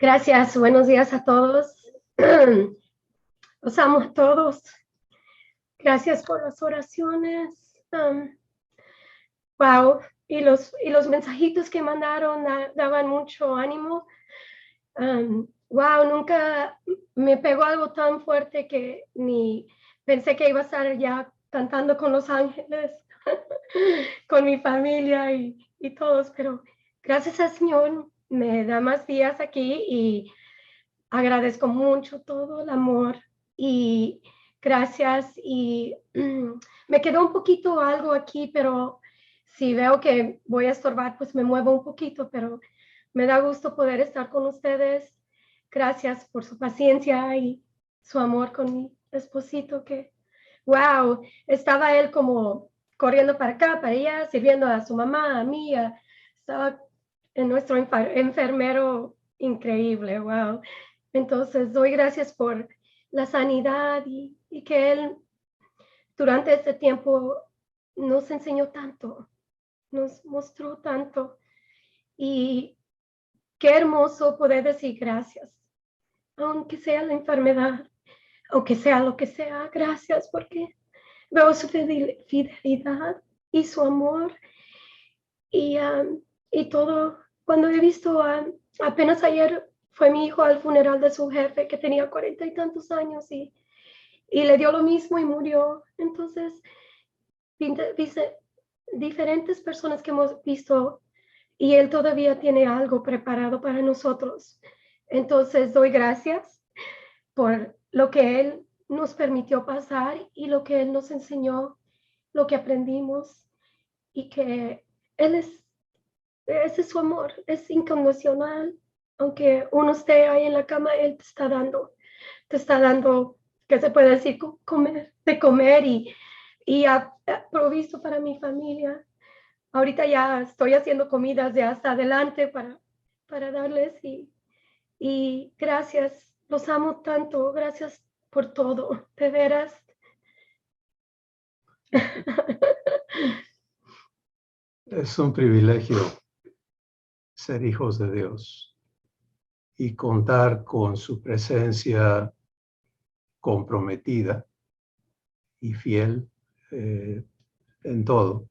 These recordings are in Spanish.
Gracias, buenos días a todos. Los amo a todos. Gracias por las oraciones. Wow, y los mensajitos que mandaron daban mucho ánimo. Wow, nunca me pegó algo tan fuerte que ni pensé que iba a estar ya cantando con los ángeles, con mi familia y todos, pero gracias al Señor me da más días aquí y agradezco mucho todo el amor y gracias. Y me quedó un poquito algo aquí, pero si veo que voy a estorbar, pues me muevo un poquito, pero me da gusto poder estar con ustedes. Gracias por su paciencia y su amor con mi esposito que, wow, estaba él como corriendo para acá, para allá, sirviendo a su mamá, a mí, estaba en nuestro enfermero increíble, wow. Entonces, doy gracias por la sanidad y que Él durante este tiempo nos enseñó tanto, nos mostró tanto. Y qué hermoso poder decir gracias, aunque sea la enfermedad, aunque sea lo que sea, gracias porque veo su fidelidad y su amor y todo. Cuando he visto, apenas ayer fue mi hijo al funeral de su jefe que tenía 40 y tantos años y le dio lo mismo y murió. Entonces, dice, diferentes personas que hemos visto y él todavía tiene algo preparado para nosotros. Entonces, doy gracias por lo que él nos permitió pasar y lo que él nos enseñó, lo que aprendimos y que él ese es su amor, es incondicional. Aunque uno esté ahí en la cama, él te está dando, ¿qué se puede decir? De comer y ha provisto para mi familia. Ahorita ya estoy haciendo comidas de hasta adelante para darles y gracias, los amo tanto, gracias por todo, de veras. Es un privilegio ser hijos de Dios y contar con su presencia comprometida y fiel en todo.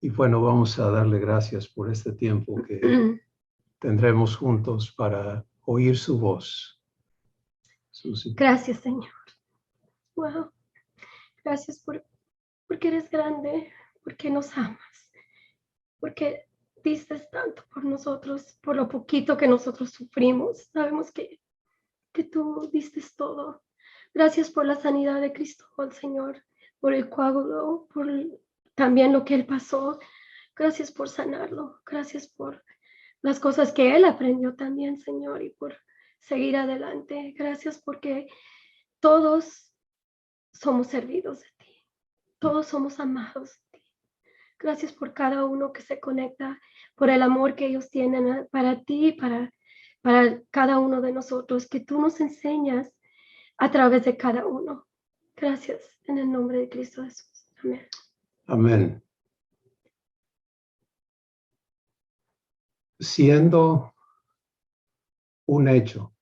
Y bueno, vamos a darle gracias por este tiempo que tendremos juntos para oír su voz. Susi. Gracias, Señor. Wow. Gracias porque eres grande, porque nos amas, porque diste tanto por nosotros, por lo poquito que nosotros sufrimos. Sabemos que tú diste todo. Gracias por la sanidad de Cristóbal, Señor, por el coágulo, por también lo que él pasó. Gracias por sanarlo. Gracias por las cosas que él aprendió también, Señor, y por seguir adelante. Gracias porque todos somos servidos de ti. Todos somos amados de ti. Gracias por cada uno que se conecta, por el amor que ellos tienen para ti, para cada uno de nosotros, que tú nos enseñas a través de cada uno. Gracias en el nombre de Cristo Jesús. Amén. Amén. Siendo un hecho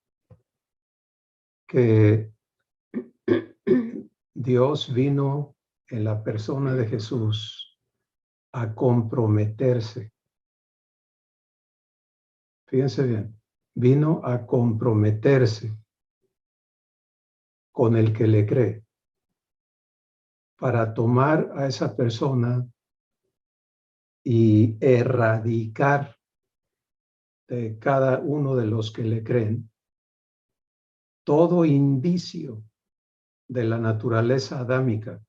que Dios vino en la persona de Jesús a comprometerse. Fíjense bien, vino a comprometerse con el que le cree para tomar a esa persona y erradicar de cada uno de los que le creen todo indicio de la naturaleza adámica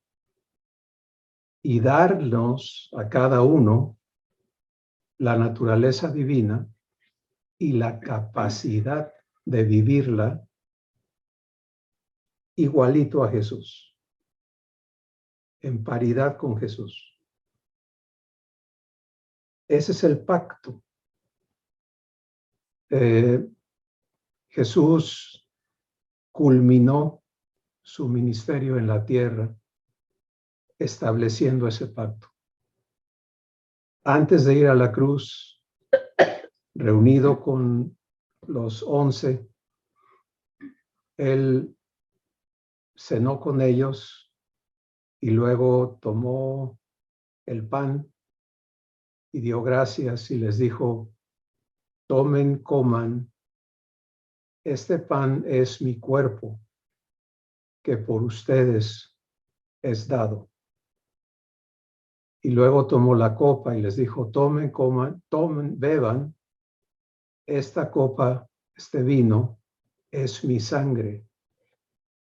y darnos a cada uno la naturaleza divina y la capacidad de vivirla igualito a Jesús, en paridad con Jesús. Ese es el pacto. Jesús culminó su ministerio en la tierra estableciendo ese pacto. Antes de ir a la cruz, reunido con los 11, él cenó con ellos y luego tomó el pan y dio gracias y les dijo: tomen, coman, este pan es mi cuerpo que por ustedes es dado. Y luego tomó la copa y les dijo: tomen, coman, tomen, beban, esta copa, este vino, es mi sangre.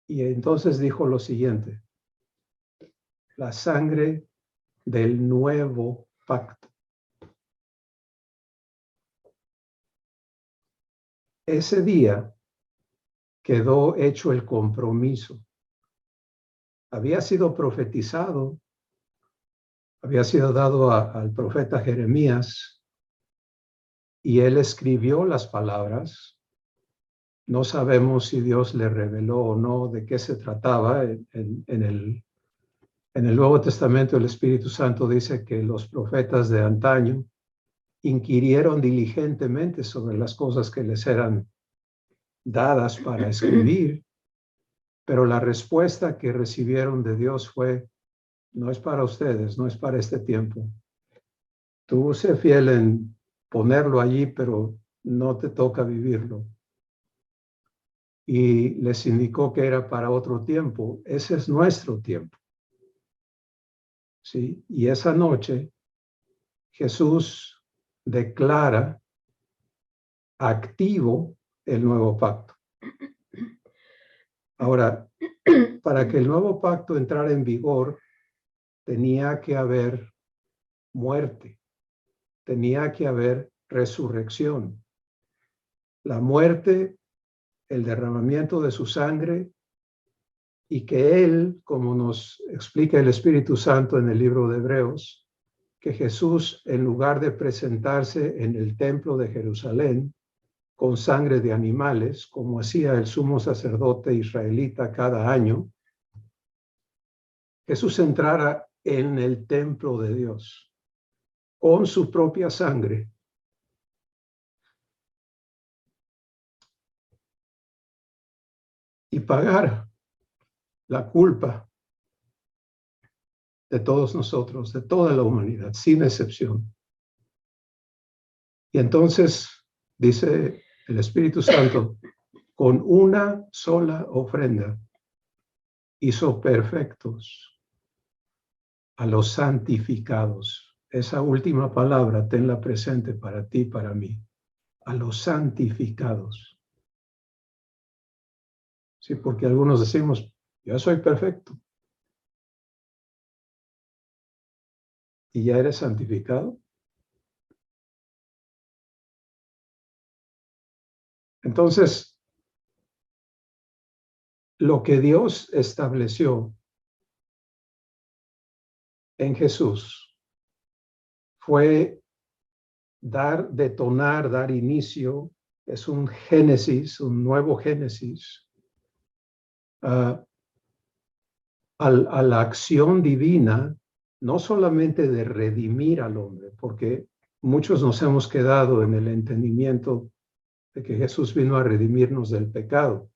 Y entonces dijo lo siguiente: la sangre del nuevo pacto. Ese día quedó hecho el compromiso. Había sido profetizado, había sido dado al profeta Jeremías, y él escribió las palabras. No sabemos si Dios le reveló o no de qué se trataba. En el Nuevo Testamento el Espíritu Santo dice que los profetas de antaño inquirieron diligentemente sobre las cosas que les eran dadas para escribir, pero la respuesta que recibieron de Dios fue: no es para ustedes, no es para este tiempo. Tú sé fiel en ponerlo allí, pero no te toca vivirlo. Y les indicó que era para otro tiempo. Ese es nuestro tiempo. ¿Sí? Y esa noche Jesús declara activo el nuevo pacto. Ahora, para que el nuevo pacto entrara en vigor, tenía que haber muerte, tenía que haber resurrección. La muerte, el derramamiento de su sangre, y que Él, como nos explica el Espíritu Santo en el libro de Hebreos, que Jesús, en lugar de presentarse en el templo de Jerusalén con sangre de animales, como hacía el sumo sacerdote israelita cada año, Jesús entrara en el templo de Dios con su propia sangre y pagara la culpa de todos nosotros, de toda la humanidad, sin excepción. Y entonces, dice el Espíritu Santo, con una sola ofrenda hizo perfectos a los santificados. Esa última palabra tenla presente para ti, para mí. A los santificados. Sí, porque algunos decimos: yo soy perfecto. ¿Y ya eres santificado? Entonces, lo que Dios estableció en Jesús fue detonar, dar inicio, es un génesis, un nuevo génesis, a la acción divina, no solamente de redimir al hombre, porque muchos nos hemos quedado en el entendimiento de que Jesús vino a redimirnos del pecado.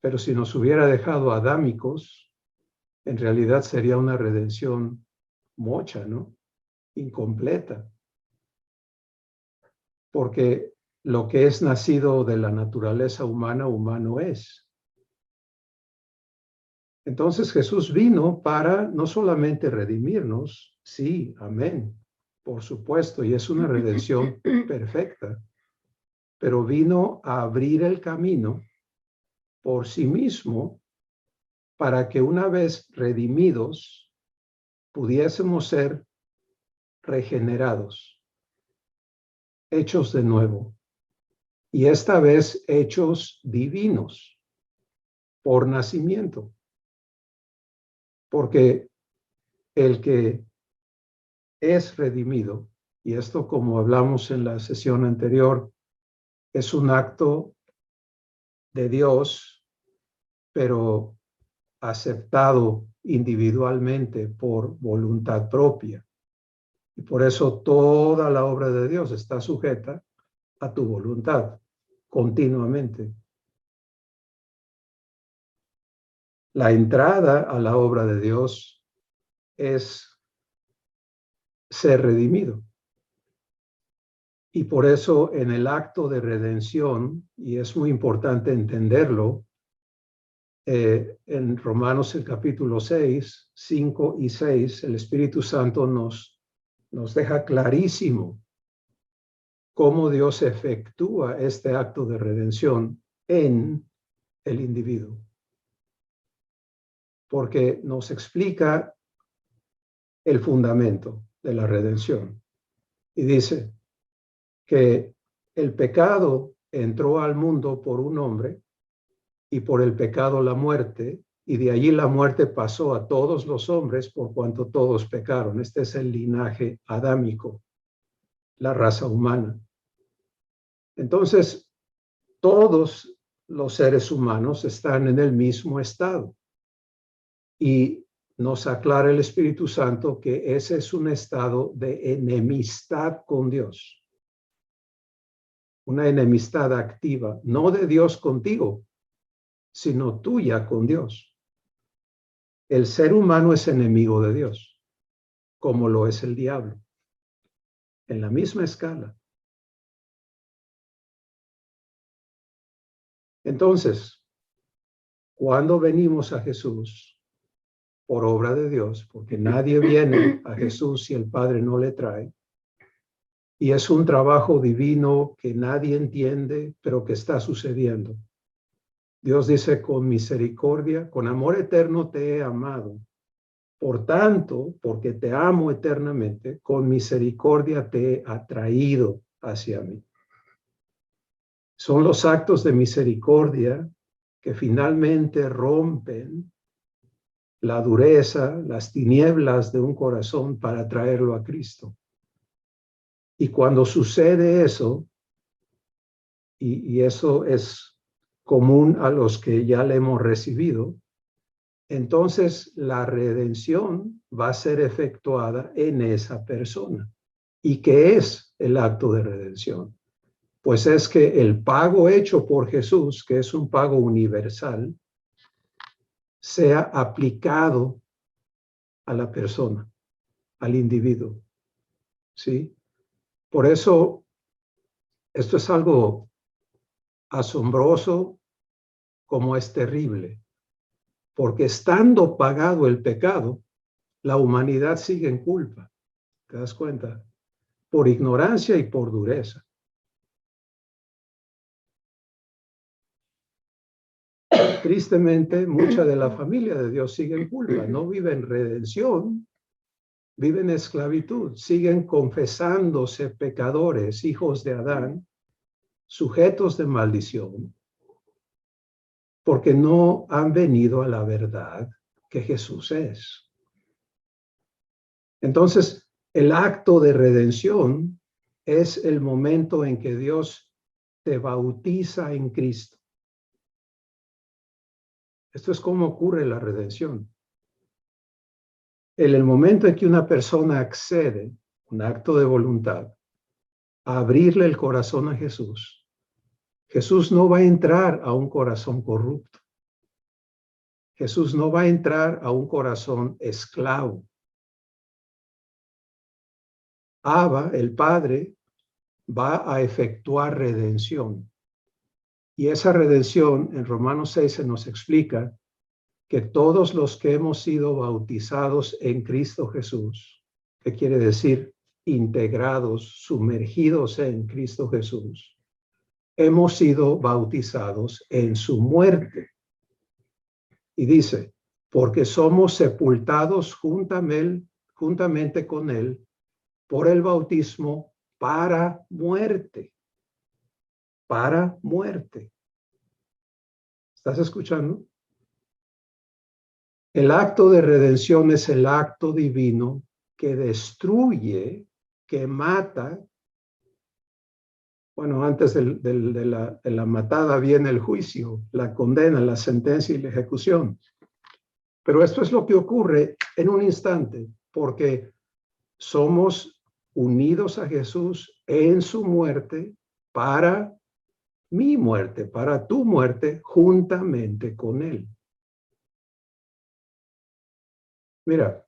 Pero si nos hubiera dejado adámicos, en realidad sería una redención mocha, ¿no? Incompleta. Porque lo que es nacido de la naturaleza humana, humano es. Entonces Jesús vino para no solamente redimirnos, sí, amén, por supuesto, y es una redención perfecta, pero vino a abrir el camino por sí mismo para que una vez redimidos pudiésemos ser regenerados, hechos de nuevo, y esta vez hechos divinos por nacimiento. Porque el que es redimido, y esto, como hablamos en la sesión anterior, es un acto de Dios, pero aceptado individualmente por voluntad propia. Y por eso toda la obra de Dios está sujeta a tu voluntad continuamente. La entrada a la obra de Dios es ser redimido. Y por eso en el acto de redención, y es muy importante entenderlo, en Romanos el capítulo 6, 5 y 6, el Espíritu Santo nos deja clarísimo cómo Dios efectúa este acto de redención en el individuo. Porque nos explica el fundamento de la redención. Y dice que el pecado entró al mundo por un hombre y por el pecado la muerte, y de allí la muerte pasó a todos los hombres por cuanto todos pecaron. Este es el linaje adámico, la raza humana. Entonces, todos los seres humanos están en el mismo estado. Y nos aclara el Espíritu Santo que ese es un estado de enemistad con Dios. Una enemistad activa, no de Dios contigo, sino tuya con Dios. El ser humano es enemigo de Dios, como lo es el diablo, en la misma escala. Entonces, cuando venimos a Jesús por obra de Dios, porque nadie viene a Jesús si el Padre no le trae, y es un trabajo divino que nadie entiende, pero que está sucediendo. Dios dice, con misericordia, con amor eterno te he amado. Por tanto, porque te amo eternamente, con misericordia te he atraído hacia mí. Son los actos de misericordia que finalmente rompen la dureza, las tinieblas de un corazón para traerlo a Cristo. Y cuando sucede eso, y eso es común a los que ya le hemos recibido, entonces la redención va a ser efectuada en esa persona. ¿Y qué es el acto de redención? Pues es que el pago hecho por Jesús, que es un pago universal, sea aplicado a la persona, al individuo. ¿Sí? Por eso, esto es algo asombroso como es terrible, porque estando pagado el pecado, la humanidad sigue en culpa. ¿Te das cuenta? Por ignorancia y por dureza. Tristemente, mucha de la familia de Dios sigue en culpa, no vive en redención, vive en esclavitud, siguen confesándose pecadores, hijos de Adán, sujetos de maldición, porque no han venido a la verdad que Jesús es. Entonces, el acto de redención es el momento en que Dios te bautiza en Cristo. Esto es cómo ocurre la redención. En el momento en que una persona accede, un acto de voluntad, a abrirle el corazón a Jesús, Jesús no va a entrar a un corazón corrupto. Jesús no va a entrar a un corazón esclavo. Abba, el Padre, va a efectuar redención. Y esa redención, en Romanos 6 se nos explica que todos los que hemos sido bautizados en Cristo Jesús, ¿qué quiere decir? Integrados, sumergidos en Cristo Jesús, hemos sido bautizados en su muerte. Y dice, porque somos sepultados juntamente con él por el bautismo para muerte. Para muerte. ¿Estás escuchando? El acto de redención es el acto divino que destruye, que mata. Bueno, antes de la matada viene el juicio, la condena, la sentencia y la ejecución. Pero esto es lo que ocurre en un instante, porque somos unidos a Jesús en su muerte para mi muerte, para tu muerte, juntamente con Él. Mira,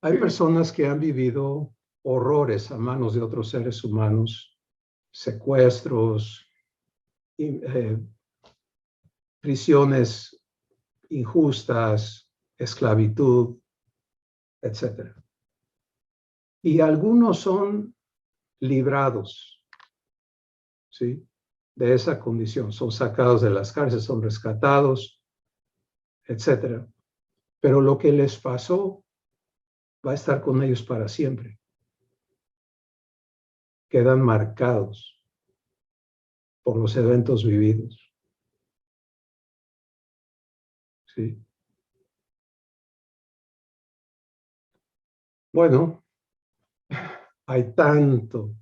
hay personas que han vivido horrores a manos de otros seres humanos, secuestros, prisiones injustas, esclavitud, etc. Y algunos son librados, ¿sí?, de esa condición. Son sacados de las cárceles, son rescatados, etc. Pero lo que les pasó va a estar con ellos para siempre. Quedan marcados por los eventos vividos. ¿Sí? Bueno, hay tanto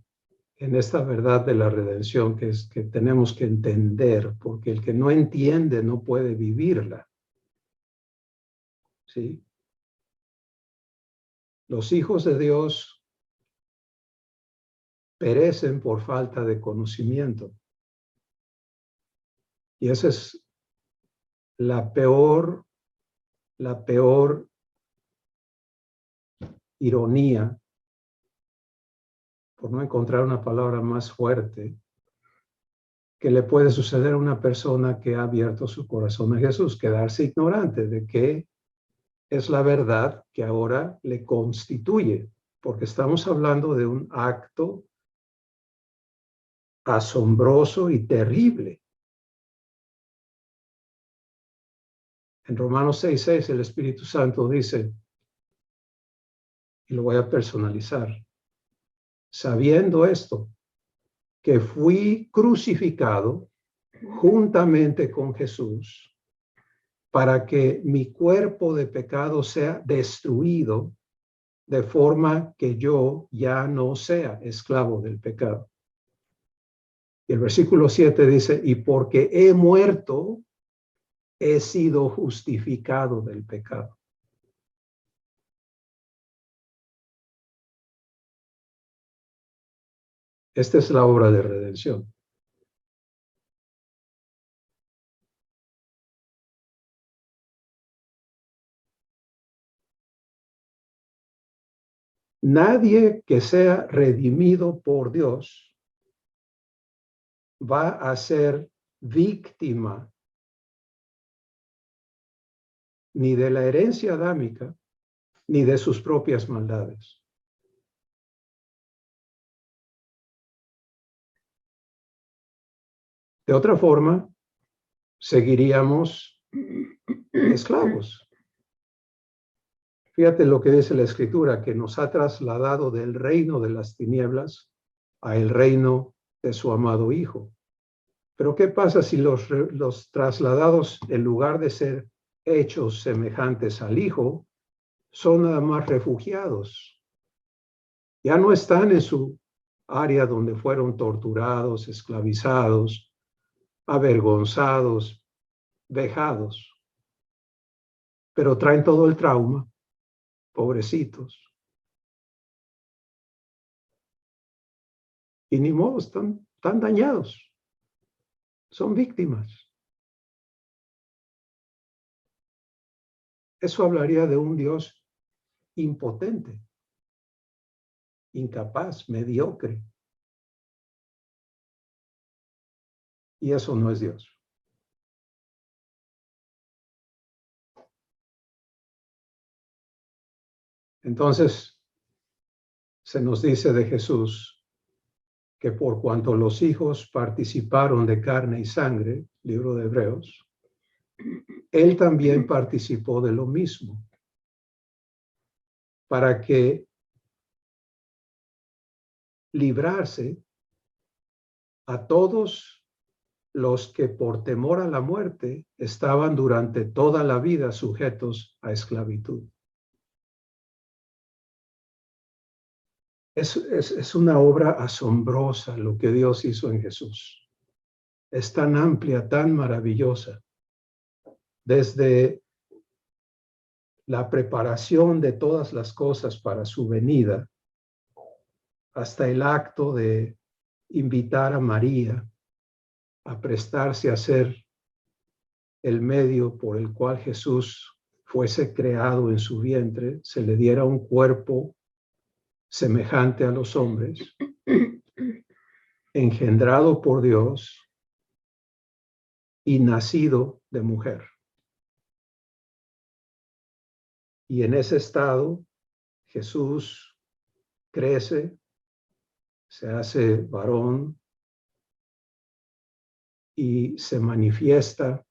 en esta verdad de la redención que tenemos que entender, porque el que no entiende no puede vivirla. ¿Sí? Los hijos de Dios perecen por falta de conocimiento. Y esa es la peor ironía, por no encontrar una palabra más fuerte, que le puede suceder a una persona que ha abierto su corazón a Jesús, quedarse ignorante de que es la verdad que ahora le constituye, porque estamos hablando de un acto asombroso y terrible. En Romanos 6:6 el Espíritu Santo dice, y lo voy a personalizar, sabiendo esto, que fui crucificado juntamente con Jesús para que mi cuerpo de pecado sea destruido, de forma que yo ya no sea esclavo del pecado. Y el versículo 7 dice, y porque he muerto, he sido justificado del pecado. Esta es la obra de redención. Nadie que sea redimido por Dios va a ser víctima ni de la herencia adámica, ni de sus propias maldades. De otra forma, seguiríamos esclavos. Fíjate lo que dice la Escritura, que nos ha trasladado del reino de las tinieblas a el reino de su amado Hijo. Pero ¿qué pasa si los trasladados, en lugar de ser hechos semejantes al Hijo, son nada más refugiados? Ya no están en su área donde fueron torturados, esclavizados, avergonzados, vejados, pero traen todo el trauma, pobrecitos. Y ni modo, están tan dañados. Son víctimas. Eso hablaría de un Dios impotente, incapaz, mediocre. Y eso no es Dios. Entonces, se nos dice de Jesús que por cuanto los hijos participaron de carne y sangre, libro de Hebreos, Él también participó de lo mismo, para que librarse a todos los que por temor a la muerte estaban durante toda la vida sujetos a esclavitud. Es una obra asombrosa lo que Dios hizo en Jesús. Es tan amplia, tan maravillosa. Desde la preparación de todas las cosas para su venida, hasta el acto de invitar a María a prestarse a ser el medio por el cual Jesús fuese creado en su vientre, se le diera un cuerpo semejante a los hombres, engendrado por Dios y nacido de mujer. Y en ese estado, Jesús crece, se hace varón y se manifiesta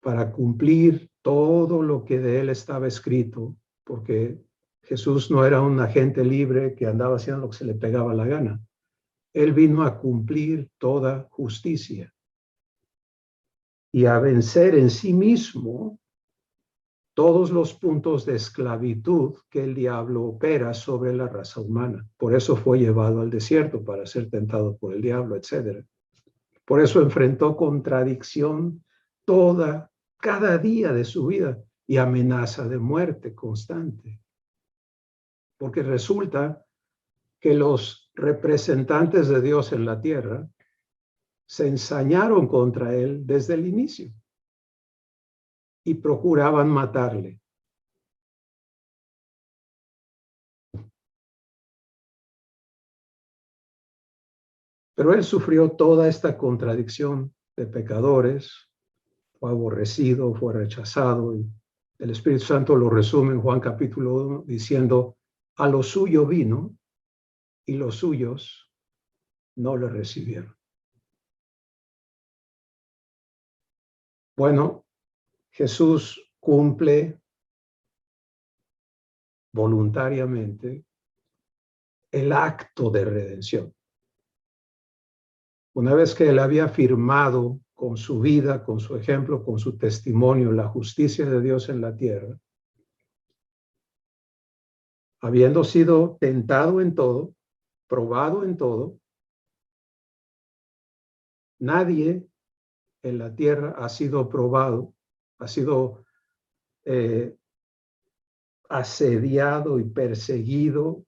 para cumplir todo lo que de él estaba escrito, porque Jesús no era un agente libre que andaba haciendo lo que se le pegaba la gana. Él vino a cumplir toda justicia y a vencer en sí mismo todos los puntos de esclavitud que el diablo opera sobre la raza humana. Por eso fue llevado al desierto para ser tentado por el diablo, etc. Por eso enfrentó contradicción cada día de su vida y amenaza de muerte constante. Porque resulta que los representantes de Dios en la tierra se ensañaron contra él desde el inicio y procuraban matarle. Pero él sufrió toda esta contradicción de pecadores, fue aborrecido, fue rechazado, y el Espíritu Santo lo resume en Juan capítulo 1 diciendo: a lo suyo vino y los suyos no le recibieron. Bueno, Jesús cumple voluntariamente el acto de redención. Una vez que él había firmado con su vida, con su ejemplo, con su testimonio, la justicia de Dios en la tierra, habiendo sido tentado en todo, probado en todo, nadie en la tierra ha sido probado, ha sido asediado y perseguido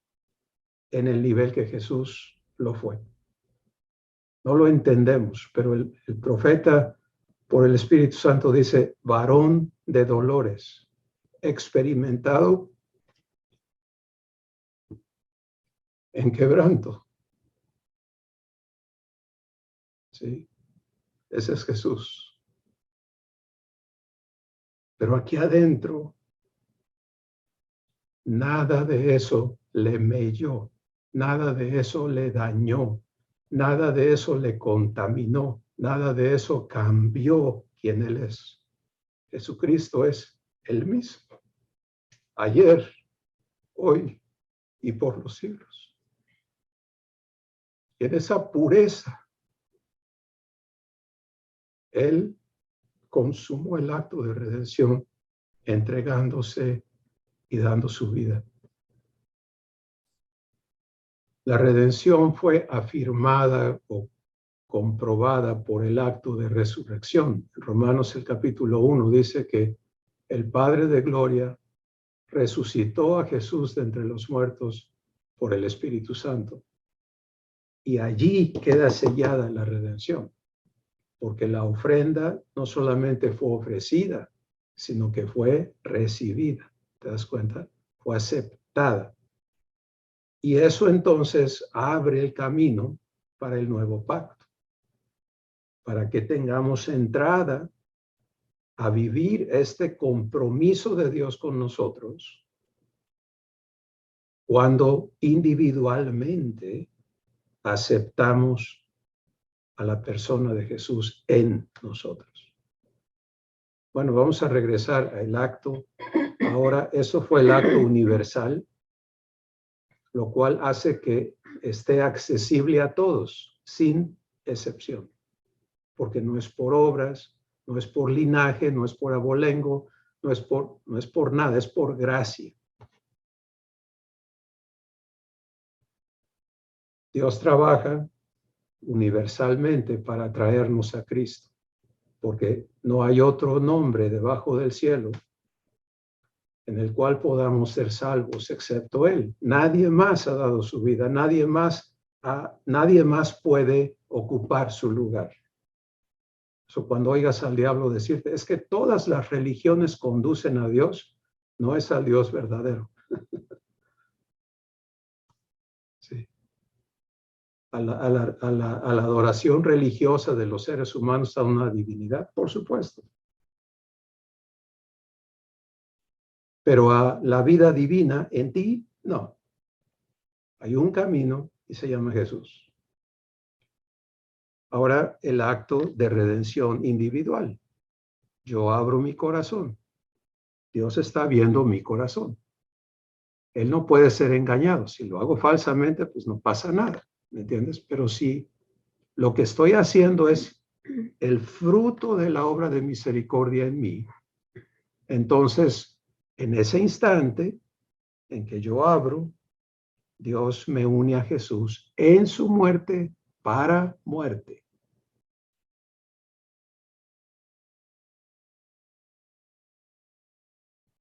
en el nivel que Jesús lo fue. No lo entendemos, pero el profeta por el Espíritu Santo dice: varón de dolores, experimentado en quebranto. ¿Sí? Ese es Jesús. Pero aquí adentro, nada de eso le melló, nada de eso le dañó, nada de eso le contaminó, nada de eso cambió quien Él es. Jesucristo es el mismo, ayer, hoy y por los siglos. Y en esa pureza, Él consumó el acto de redención, entregándose y dando su vida. La redención fue afirmada o comprobada por el acto de resurrección. En Romanos el capítulo 1 dice que el Padre de gloria resucitó a Jesús de entre los muertos por el Espíritu Santo. Y allí queda sellada la redención, porque la ofrenda no solamente fue ofrecida, sino que fue recibida. ¿Te das cuenta? Fue aceptada. Y eso entonces abre el camino para el nuevo pacto, para que tengamos entrada a vivir este compromiso de Dios con nosotros cuando individualmente aceptamos a la persona de Jesús en nosotros. Bueno, vamos a regresar al acto. Ahora, eso fue el acto universal, lo cual hace que esté accesible a todos, sin excepción, porque no es por obras, no es por linaje, no es por abolengo, no es por nada, es por gracia. Dios trabaja universalmente para traernos a Cristo, porque no hay otro nombre debajo del cielo en el cual podamos ser salvos excepto Él. Nadie más ha dado su vida, nadie más nadie más puede ocupar su lugar. Cuando oigas al diablo decirte, es que todas las religiones conducen a Dios, no es al Dios verdadero. Sí. A la adoración religiosa de los seres humanos a una divinidad, por supuesto. Pero a la vida divina en ti, no. Hay un camino y se llama Jesús. Ahora el acto de redención individual. Yo abro mi corazón. Dios está viendo mi corazón. Él no puede ser engañado. Si lo hago falsamente, pues no pasa nada. ¿Me entiendes? Pero si lo que estoy haciendo es el fruto de la obra de misericordia en mí, entonces, en ese instante en que yo abro, Dios me une a Jesús en su muerte para muerte.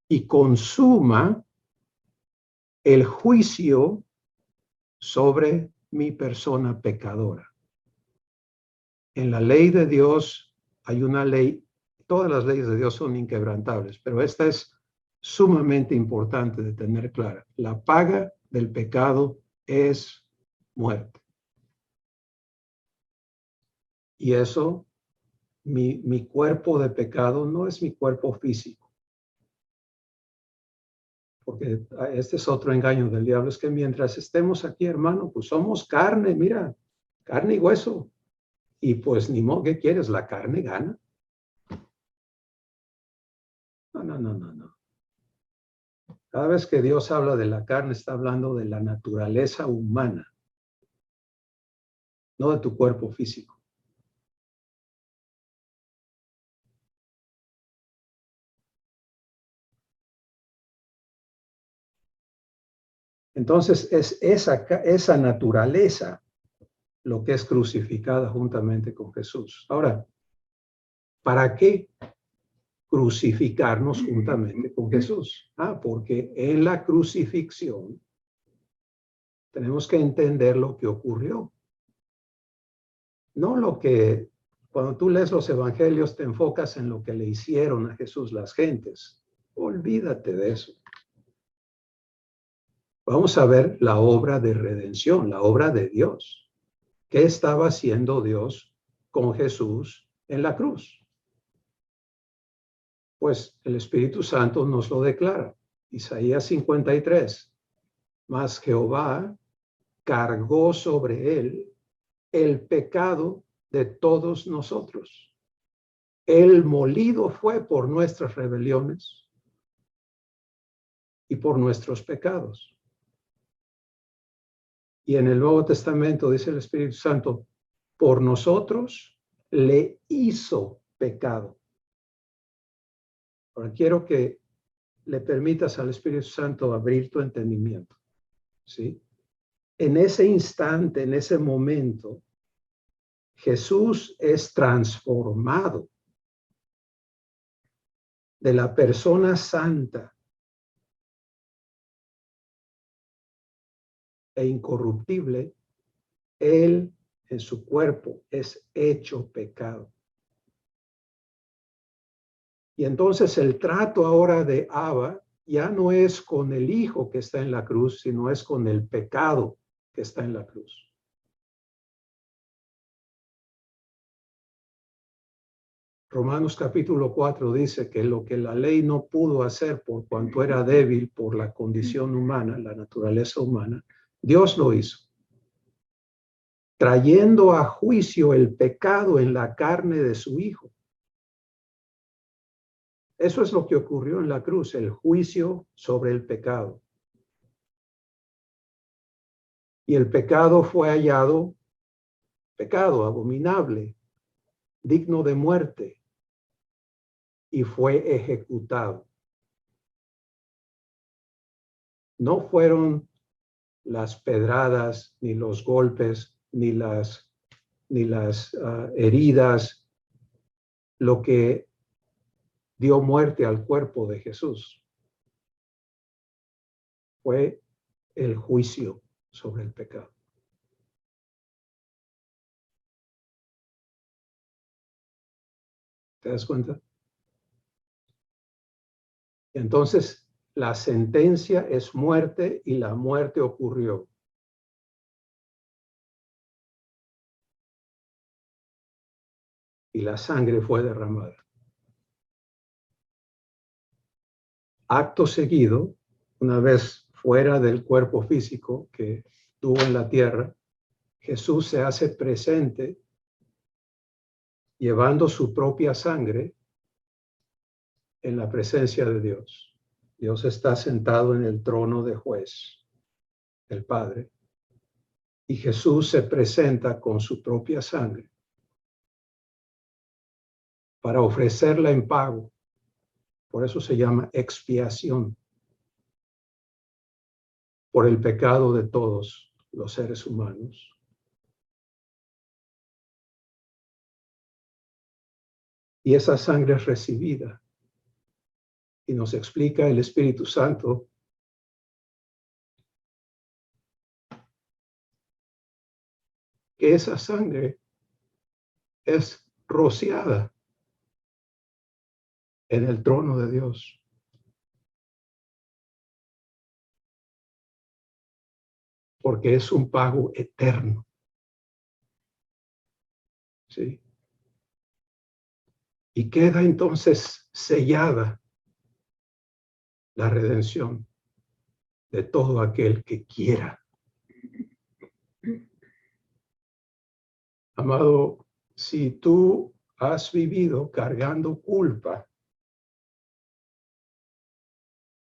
Y consuma el juicio sobre mi persona pecadora. En la ley de Dios hay una ley, todas las leyes de Dios son inquebrantables, pero esta es sumamente importante de tener clara. La paga del pecado es muerte. Y eso, mi cuerpo de pecado no es mi cuerpo físico. Porque este es otro engaño del diablo, es que mientras estemos aquí, hermano, pues somos carne, mira, carne y hueso. Y pues ni modo, ¿qué quieres? La carne gana. No. Cada vez que Dios habla de la carne, está hablando de la naturaleza humana, no de tu cuerpo físico. Entonces, es esa naturaleza lo que es crucificada juntamente con Jesús. Ahora, ¿para qué crucificarnos juntamente con Jesús? Porque en la crucifixión tenemos que entender lo que ocurrió. No lo que, cuando tú lees los evangelios, te enfocas en lo que le hicieron a Jesús las gentes. Olvídate de eso. Vamos a ver la obra de redención, la obra de Dios. ¿Qué estaba haciendo Dios con Jesús en la cruz? Pues el Espíritu Santo nos lo declara. Isaías 53. Mas Jehová cargó sobre él el pecado de todos nosotros. Él molido fue por nuestras rebeliones y por nuestros pecados. Y en el Nuevo Testamento dice el Espíritu Santo, por nosotros le hizo pecado. Ahora quiero que le permitas al Espíritu Santo abrir tu entendimiento, ¿sí? En ese instante, en ese momento, Jesús es transformado de la persona santa e incorruptible. Él en su cuerpo es hecho pecado. Y entonces el trato ahora de Abba ya no es con el Hijo que está en la cruz, sino es con el pecado que está en la cruz. Romanos capítulo 4 dice que lo que la ley no pudo hacer por cuanto era débil por la condición humana, la naturaleza humana, Dios lo hizo, trayendo a juicio el pecado en la carne de su Hijo. Eso es lo que ocurrió en la cruz, el juicio sobre el pecado. Y el pecado fue hallado, pecado abominable, digno de muerte, y fue ejecutado. No fueron las pedradas, ni los golpes, ni las heridas, lo que dio muerte al cuerpo de Jesús. Fue el juicio sobre el pecado. ¿Te das cuenta? Entonces, la sentencia es muerte y la muerte ocurrió. Y la sangre fue derramada. Acto seguido, una vez fuera del cuerpo físico que tuvo en la tierra, Jesús se hace presente llevando su propia sangre en la presencia de Dios. Dios está sentado en el trono de juez, el Padre, y Jesús se presenta con su propia sangre para ofrecerla en pago. Por eso se llama expiación, por el pecado de todos los seres humanos. Y esa sangre es recibida. Y nos explica el Espíritu Santo que esa sangre es rociada en el trono de Dios. Porque es un pago eterno. ¿Sí? Y queda entonces sellada la redención de todo aquel que quiera. Amado, si tú has vivido cargando culpa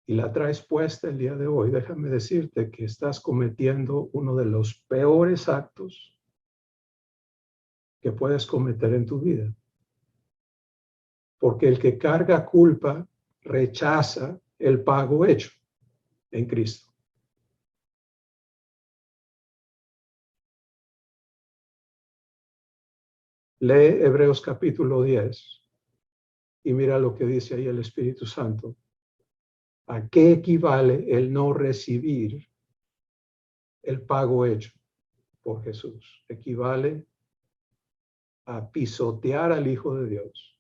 y la traes puesta el día de hoy, déjame decirte que estás cometiendo uno de los peores actos que puedes cometer en tu vida. Porque el que carga culpa rechaza el pago hecho en Cristo. Lee Hebreos capítulo 10 y mira lo que dice ahí el Espíritu Santo. ¿A qué equivale el no recibir el pago hecho por Jesús? Equivale a pisotear al Hijo de Dios,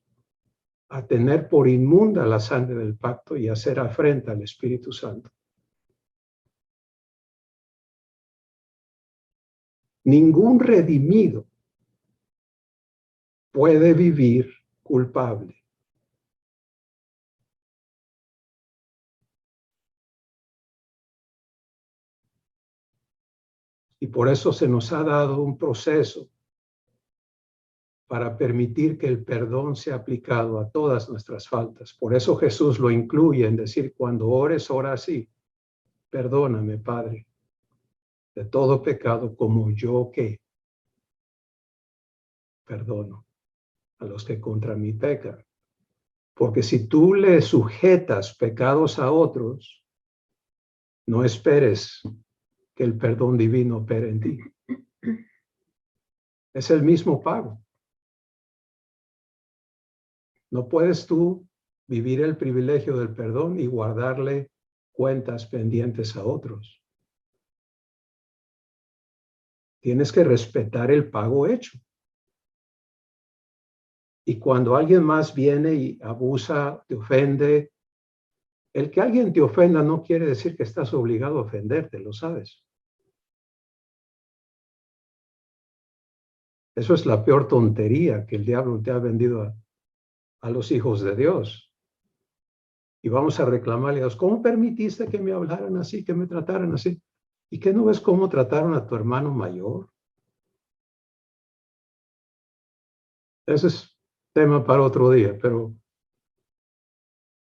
a tener por inmunda la sangre del pacto y hacer afrenta al Espíritu Santo. Ningún redimido puede vivir culpable. Y por eso se nos ha dado un proceso para permitir que el perdón sea aplicado a todas nuestras faltas. Por eso Jesús lo incluye en decir, cuando ores, ora así. Perdóname, Padre, de todo pecado como yo que perdono a los que contra mí pecan. Porque si tú le sujetas pecados a otros, no esperes que el perdón divino opere en ti. Es el mismo pago. No puedes tú vivir el privilegio del perdón y guardarle cuentas pendientes a otros. Tienes que respetar el pago hecho. Y cuando alguien más viene y abusa, te ofende, el que alguien te ofenda no quiere decir que estás obligado a ofenderte, lo sabes. Eso es la peor tontería que el diablo te ha vendido a los hijos de Dios. Y vamos a reclamarle a Dios, ¿cómo permitiste que me hablaran así, que me trataran así? ¿Y qué no ves cómo trataron a tu hermano mayor? Ese es tema para otro día, pero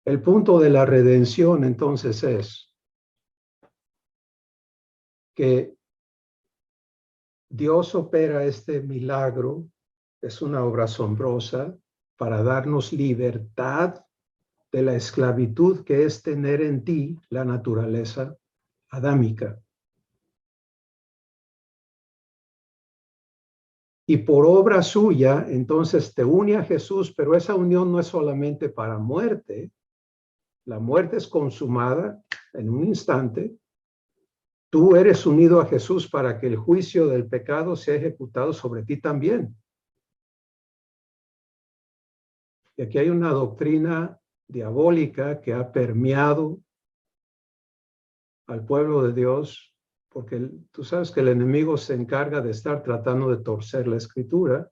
el punto de la redención entonces es que Dios opera este milagro, es una obra asombrosa para darnos libertad de la esclavitud que es tener en ti la naturaleza adámica. Y por obra suya, entonces te une a Jesús, pero esa unión no es solamente para muerte. La muerte es consumada en un instante. Tú eres unido a Jesús para que el juicio del pecado sea ejecutado sobre ti también. Y aquí hay una doctrina diabólica que ha permeado al pueblo de Dios, porque tú sabes que el enemigo se encarga de estar tratando de torcer la escritura,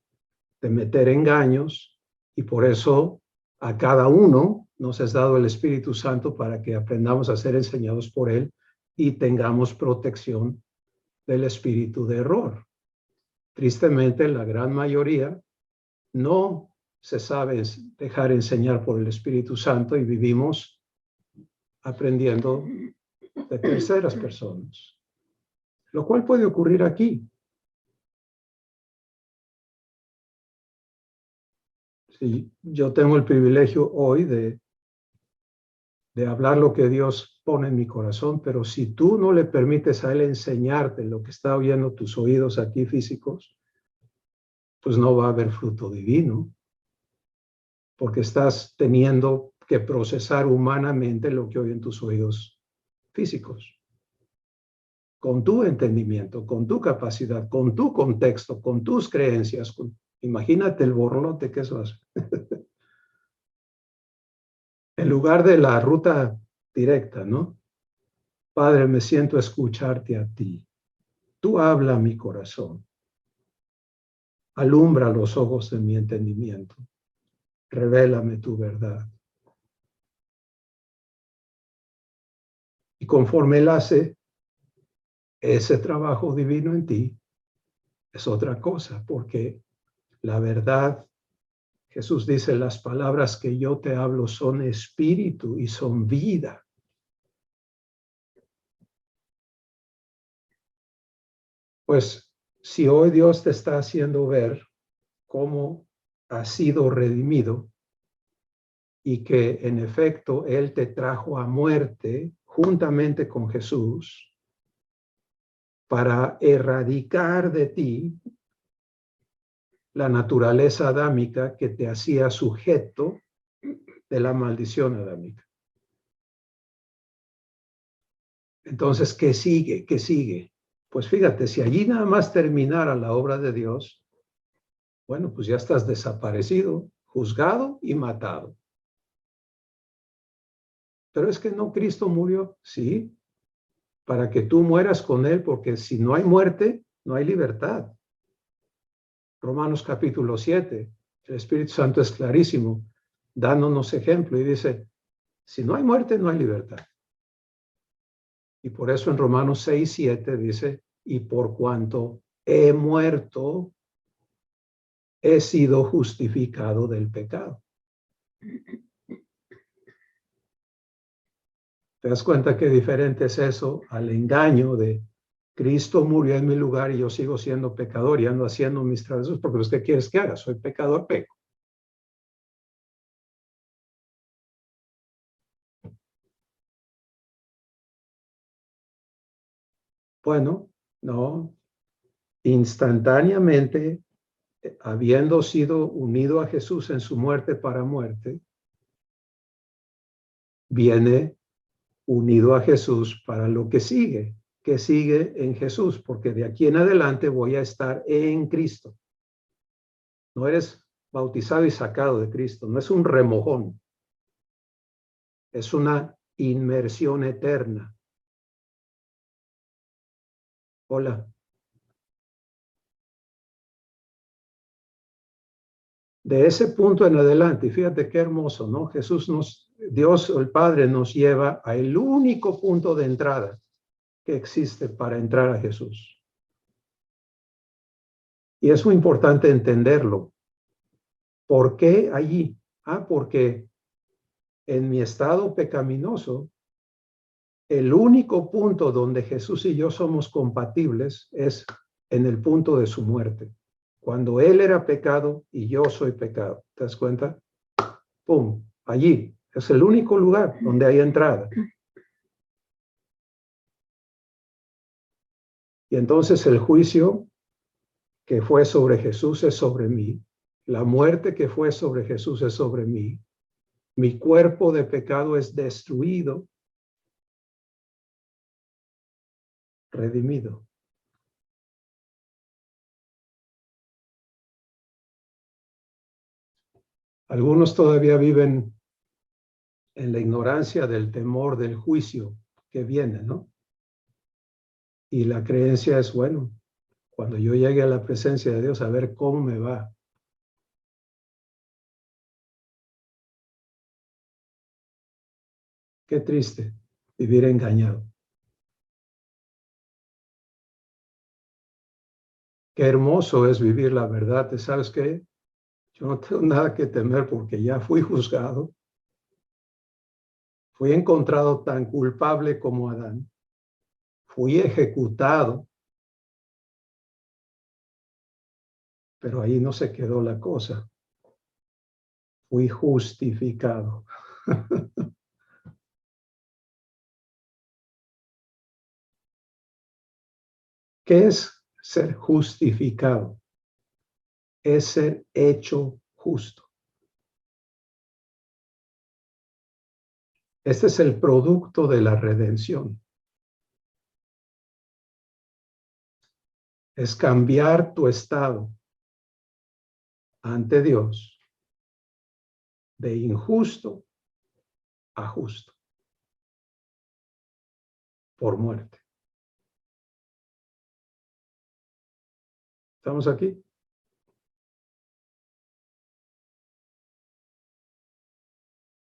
de meter engaños, y por eso a cada uno nos es dado el Espíritu Santo para que aprendamos a ser enseñados por él y tengamos protección del espíritu de error. Tristemente, la gran mayoría no se sabe dejar enseñar por el Espíritu Santo y vivimos aprendiendo de terceras personas, lo cual puede ocurrir aquí. Sí, yo tengo el privilegio hoy de hablar lo que Dios pone en mi corazón, pero si tú no le permites a Él enseñarte lo que está oyendo tus oídos aquí físicos, pues no va a haber fruto divino, porque estás teniendo que procesar humanamente lo que oyen tus oídos físicos, con tu entendimiento, con tu capacidad, con tu contexto, con tus creencias. Imagínate el borlote que eso hace. En lugar de la ruta directa, ¿no? Padre, me siento a escucharte a ti. Tú habla a mi corazón. Alumbra los ojos de mi entendimiento. Revélame tu verdad. Y conforme Él hace ese trabajo divino en ti, es otra cosa, porque la verdad, Jesús dice, las palabras que yo te hablo son espíritu y son vida. Pues si hoy Dios te está haciendo ver cómo has sido redimido y que en efecto Él te trajo a muerte juntamente con Jesús para erradicar de ti la naturaleza adámica que te hacía sujeto de la maldición adámica. Entonces, ¿qué sigue? ¿Qué sigue? Pues fíjate, si allí nada más terminara la obra de Dios, bueno, pues ya estás desaparecido, juzgado y matado. Pero es que no, Cristo murió, sí, para que tú mueras con Él, porque si no hay muerte, no hay libertad. Romanos capítulo 7, el Espíritu Santo es clarísimo, dándonos ejemplo y dice, si no hay muerte, no hay libertad. Y por eso en Romanos 6, 7 dice, y por cuanto he muerto, he sido justificado del pecado. ¿Te das cuenta qué diferente es eso al engaño de Cristo murió en mi lugar y yo sigo siendo pecador y ando haciendo mis travesuras? Porque ¿qué quieres que haga? Soy pecador, peco. Bueno, no, instantáneamente, habiendo sido unido a Jesús en su muerte para muerte, viene unido a Jesús para lo que sigue en Jesús, porque de aquí en adelante voy a estar en Cristo. No eres bautizado y sacado de Cristo, no es un remojón, es una inmersión eterna. Hola. De ese punto en adelante, y fíjate qué hermoso, ¿no? Dios el Padre nos lleva al único punto de entrada que existe para entrar a Jesús. Y es muy importante entenderlo. ¿Por qué allí? Porque en mi estado pecaminoso, el único punto donde Jesús y yo somos compatibles es en el punto de su muerte. Cuando Él era pecado y yo soy pecado. ¿Te das cuenta? ¡Pum! Allí. Es el único lugar donde hay entrada. Y entonces el juicio que fue sobre Jesús es sobre mí. La muerte que fue sobre Jesús es sobre mí. Mi cuerpo de pecado es destruido, redimido. Algunos todavía viven en la ignorancia del temor del juicio que viene, ¿no? Y la creencia es, bueno, cuando yo llegue a la presencia de Dios, a ver cómo me va. Qué triste vivir engañado. Qué hermoso es vivir la verdad. ¿Sabes qué? Yo no tengo nada que temer porque ya fui juzgado. Fui encontrado tan culpable como Adán. Fui ejecutado. Pero ahí no se quedó la cosa. Fui justificado. ¿Qué es ser justificado? Es ser hecho justo. Este es el producto de la redención. Es cambiar tu estado ante Dios de injusto a justo por muerte. ¿Estamos aquí?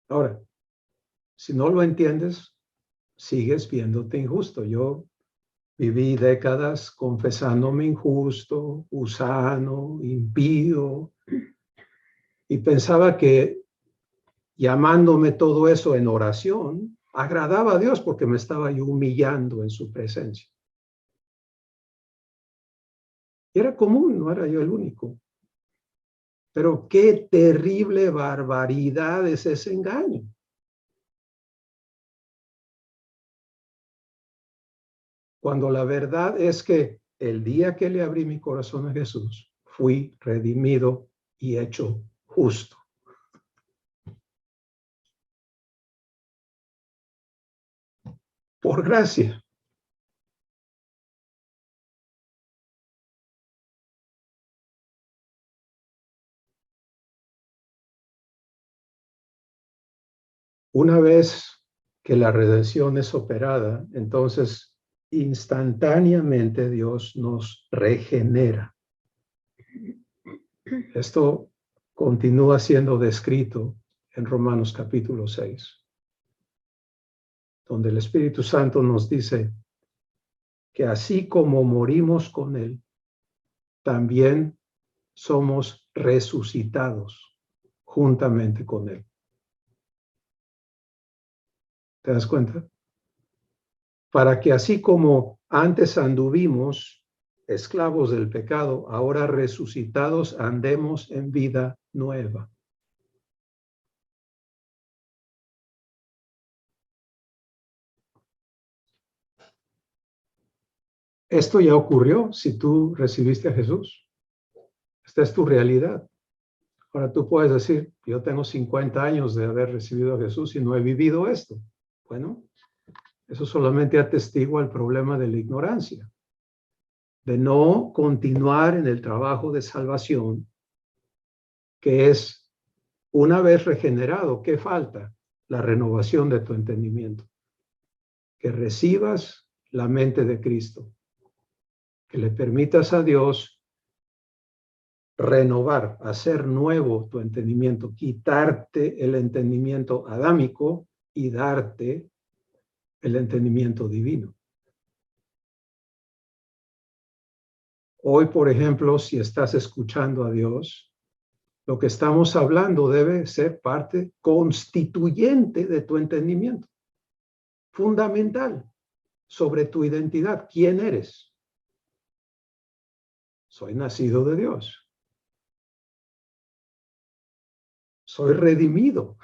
Ahora, si no lo entiendes, sigues viéndote injusto. Yo viví décadas confesándome injusto, gusano, impío, y pensaba que llamándome todo eso en oración, agradaba a Dios porque me estaba yo humillando en su presencia. Y era común, no era yo el único. Pero qué terrible barbaridad es ese engaño. Cuando la verdad es que el día que le abrí mi corazón a Jesús, fui redimido y hecho justo. Por gracia. Una vez que la redención es operada, entonces instantáneamente Dios nos regenera. Esto continúa siendo descrito en Romanos capítulo 6, donde el Espíritu Santo nos dice que así como morimos con Él, también somos resucitados juntamente con Él. ¿Te das cuenta? Para que así como antes anduvimos esclavos del pecado, ahora resucitados andemos en vida nueva. Esto ya ocurrió si tú recibiste a Jesús. Esta es tu realidad. Ahora tú puedes decir, yo tengo 50 años de haber recibido a Jesús y no he vivido esto. Bueno, eso solamente atestigua el problema de la ignorancia, de no continuar en el trabajo de salvación, que es, una vez regenerado, ¿qué falta? La renovación de tu entendimiento. Que recibas la mente de Cristo, que le permitas a Dios renovar, hacer nuevo tu entendimiento, quitarte el entendimiento adámico y darte el entendimiento divino. Hoy, por ejemplo, si estás escuchando a Dios, lo que estamos hablando debe ser parte constituyente de tu entendimiento, fundamental sobre tu identidad. ¿Quién eres? Soy nacido de Dios. Soy redimido.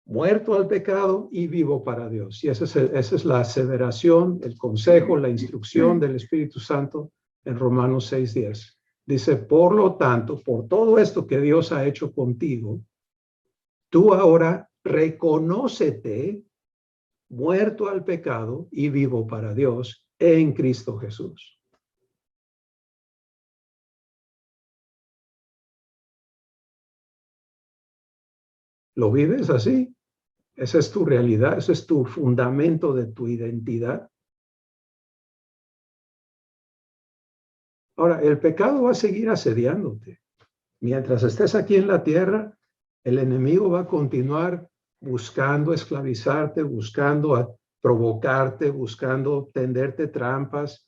Muerto al pecado y vivo para Dios. Y esa es la aseveración, el consejo, la instrucción del Espíritu Santo en Romanos 6:10. Dice, por lo tanto, por todo esto que Dios ha hecho contigo, tú ahora reconócete muerto al pecado y vivo para Dios en Cristo Jesús. ¿Lo vives así? ¿Esa es tu realidad? ¿Ese es tu fundamento de tu identidad? Ahora, el pecado va a seguir asediándote. Mientras estés aquí en la tierra, el enemigo va a continuar buscando esclavizarte, buscando provocarte, buscando tenderte trampas.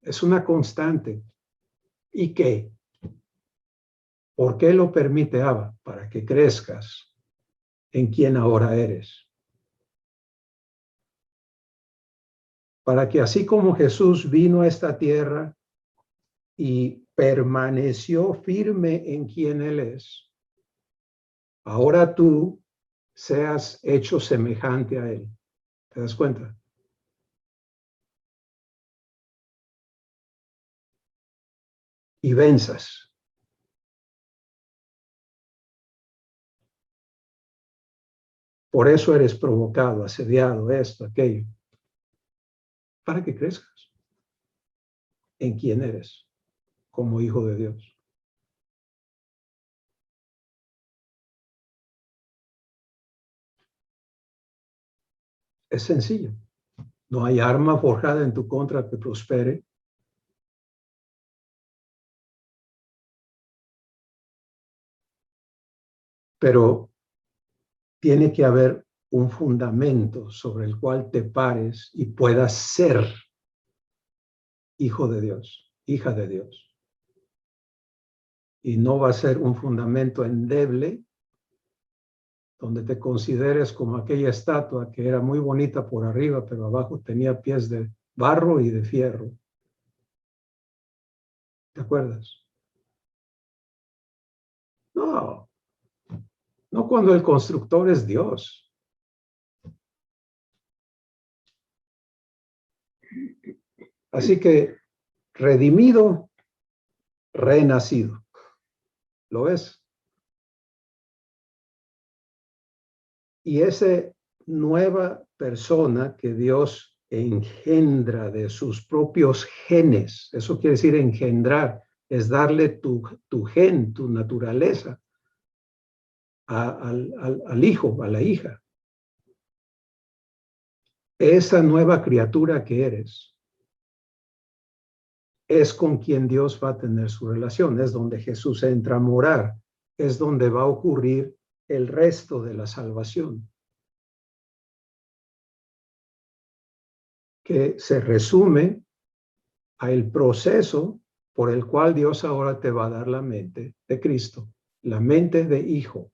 Es una constante. ¿Y qué? ¿Por qué lo permite Abba? Para que crezcas en quien ahora eres. Para que así como Jesús vino a esta tierra y permaneció firme en quien Él es, ahora tú seas hecho semejante a Él. ¿Te das cuenta? Y venzas. Por eso eres provocado, asediado, esto, aquello. Para que crezcas en quien eres como hijo de Dios. Es sencillo. No hay arma forjada en tu contra que prospere. Pero tiene que haber un fundamento sobre el cual te pares y puedas ser hijo de Dios, hija de Dios. Y no va a ser un fundamento endeble donde te consideres como aquella estatua que era muy bonita por arriba, pero abajo tenía pies de barro y de fierro. ¿Te acuerdas? No, no cuando el constructor es Dios. Así que redimido, renacido. ¿Lo ves? Y esa nueva persona que Dios engendra de sus propios genes, eso quiere decir engendrar, es darle tu gen, tu naturaleza al hijo, a la hija. Esa nueva criatura que eres es con quien Dios va a tener su relación, es donde Jesús entra a morar, es donde va a ocurrir el resto de la salvación, que se resume a el proceso por el cual Dios ahora te va a dar la mente de Cristo, la mente de hijo.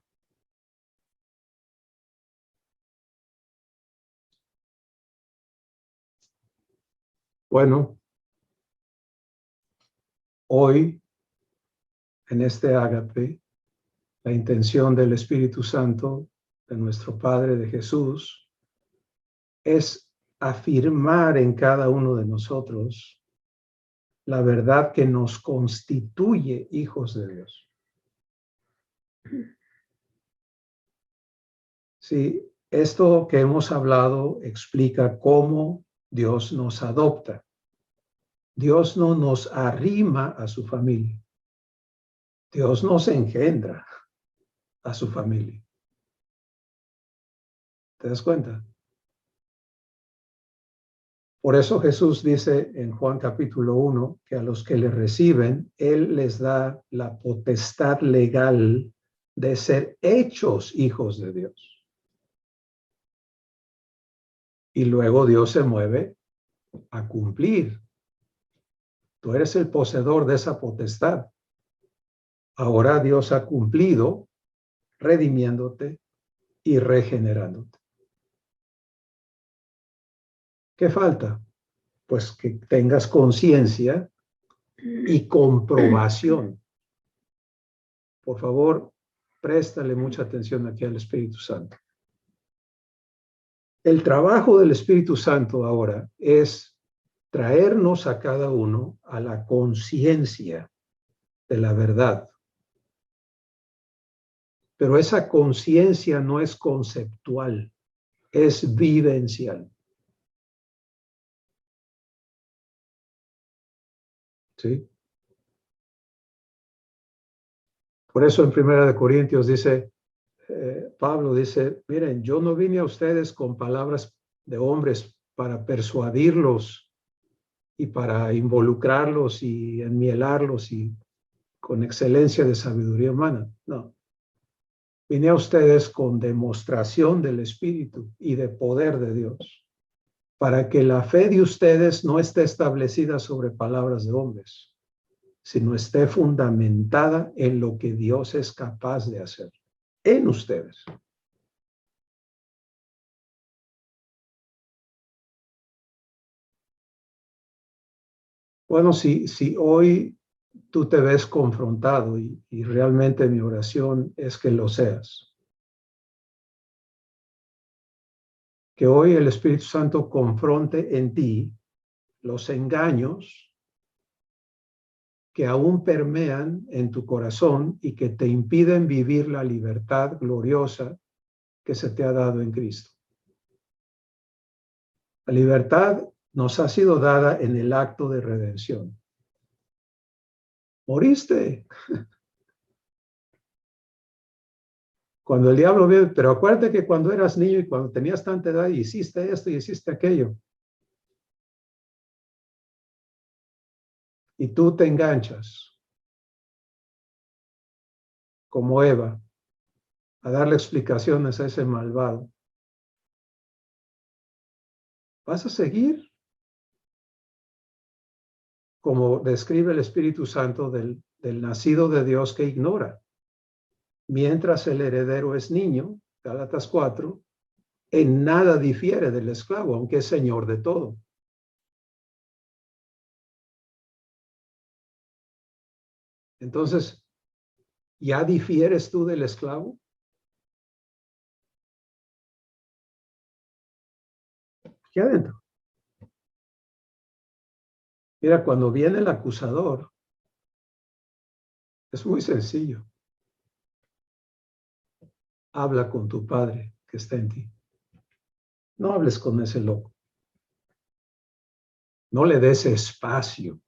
Bueno, hoy en este ágape, la intención del Espíritu Santo, de nuestro Padre, de Jesús, es afirmar en cada uno de nosotros la verdad que nos constituye hijos de Dios. Sí, esto que hemos hablado explica cómo Dios nos adopta. Dios no nos arrima a su familia. Dios nos engendra a su familia. ¿Te das cuenta? Por eso Jesús dice en Juan capítulo 1 que a los que le reciben, Él les da la potestad legal de ser hechos hijos de Dios. Y luego Dios se mueve a cumplir. Tú eres el poseedor de esa potestad. Ahora Dios ha cumplido redimiéndote y regenerándote. ¿Qué falta? Pues que tengas conciencia y comprobación. Por favor, préstale mucha atención aquí al Espíritu Santo. El trabajo del Espíritu Santo ahora es traernos a cada uno a la conciencia de la verdad. Pero esa conciencia no es conceptual, es vivencial. ¿Sí? Por eso en 1 Corintios dice, Pablo dice, miren, yo no vine a ustedes con palabras de hombres para persuadirlos y para involucrarlos y enmielarlos y con excelencia de sabiduría humana. No. Vine a ustedes con demostración del Espíritu y de poder de Dios, para que la fe de ustedes no esté establecida sobre palabras de hombres, sino esté fundamentada en lo que Dios es capaz de hacer en ustedes. Bueno, si hoy tú te ves confrontado y realmente mi oración es que lo seas, que hoy el Espíritu Santo confronte en ti los engaños que aún permean en tu corazón y que te impiden vivir la libertad gloriosa que se te ha dado en Cristo. La libertad nos ha sido dada en el acto de redención. Moriste. Cuando el diablo viene, pero acuérdate que cuando eras niño y cuando tenías tanta edad hiciste esto y hiciste aquello. Y tú te enganchas, como Eva, a darle explicaciones a ese malvado. ¿Vas a seguir? Como describe el Espíritu Santo del nacido de Dios que ignora. Mientras el heredero es niño, Gálatas 4, en nada difiere del esclavo, aunque es señor de todo. Entonces, ¿ya difieres tú del esclavo? Aquí adentro. Mira, cuando viene el acusador, es muy sencillo. Habla con tu Padre que está en ti. No hables con ese loco. No le des espacio.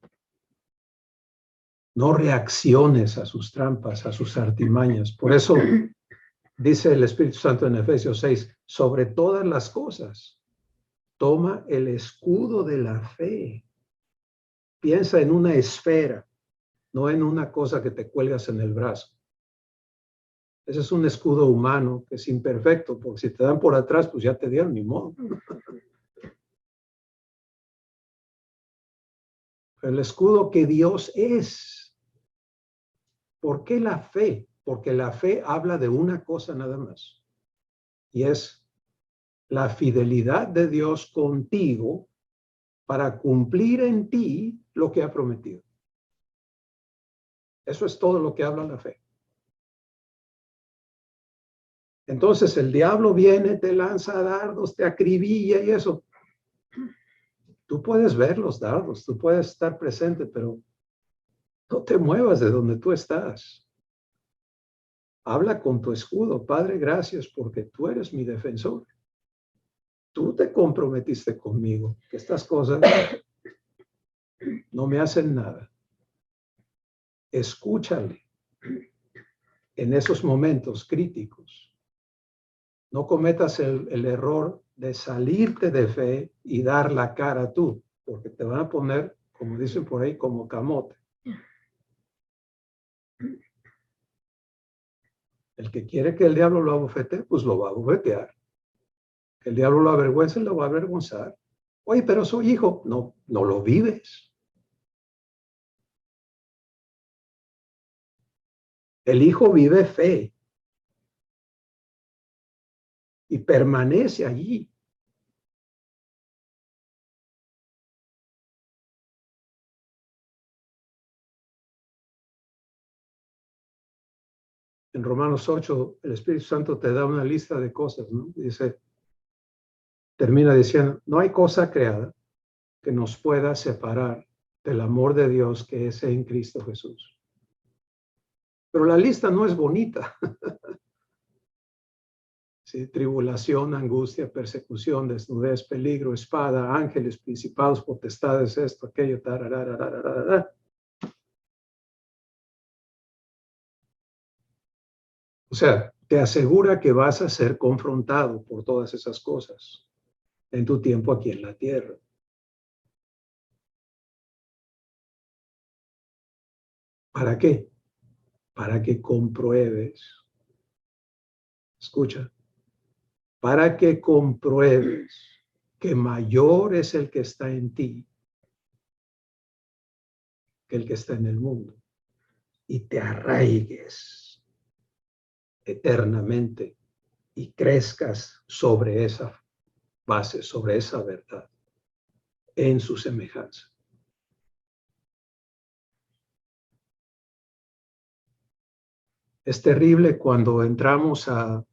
No reacciones a sus trampas, a sus artimañas. Por eso dice el Espíritu Santo en Efesios 6, sobre todas las cosas, toma el escudo de la fe. Piensa en una esfera, no en una cosa que te cuelgas en el brazo. Ese es un escudo humano que es imperfecto, porque si te dan por atrás, pues ya te dieron, ni modo. El escudo que Dios es. ¿Por qué la fe? Porque la fe habla de una cosa nada más. Y es la fidelidad de Dios contigo para cumplir en ti lo que ha prometido. Eso es todo lo que habla la fe. Entonces el diablo viene, te lanza dardos, te acribilla y eso. Tú puedes ver los dardos, tú puedes estar presente, pero no te muevas de donde tú estás. Habla con tu escudo. Padre, gracias porque tú eres mi defensor. Tú te comprometiste conmigo, que estas cosas no me hacen nada. Escúchale en esos momentos críticos. No cometas el error de salirte de fe y dar la cara tú, porque te van a poner, como dicen por ahí, como camote. El que quiere que el diablo lo abofete, pues lo va a abofetear. Que el diablo lo avergüence, lo va a avergonzar. Oye, pero soy hijo. No, no lo vives. El hijo vive fe y permanece allí. En Romanos 8, el Espíritu Santo te da una lista de cosas, ¿no? Dice, termina diciendo, no hay cosa creada que nos pueda separar del amor de Dios que es en Cristo Jesús. Pero la lista no es bonita. ¿Sí? Tribulación, angustia, persecución, desnudez, peligro, espada, ángeles, principados, potestades, esto, aquello, tarararararara. O sea, te asegura que vas a ser confrontado por todas esas cosas en tu tiempo aquí en la tierra. ¿Para qué? Para que compruebes. Escucha. Para que compruebes que mayor es el que está en ti que el que está en el mundo. Y te arraigues eternamente y crezcas sobre esa base, sobre esa verdad, en su semejanza. Es terrible cuando entramos a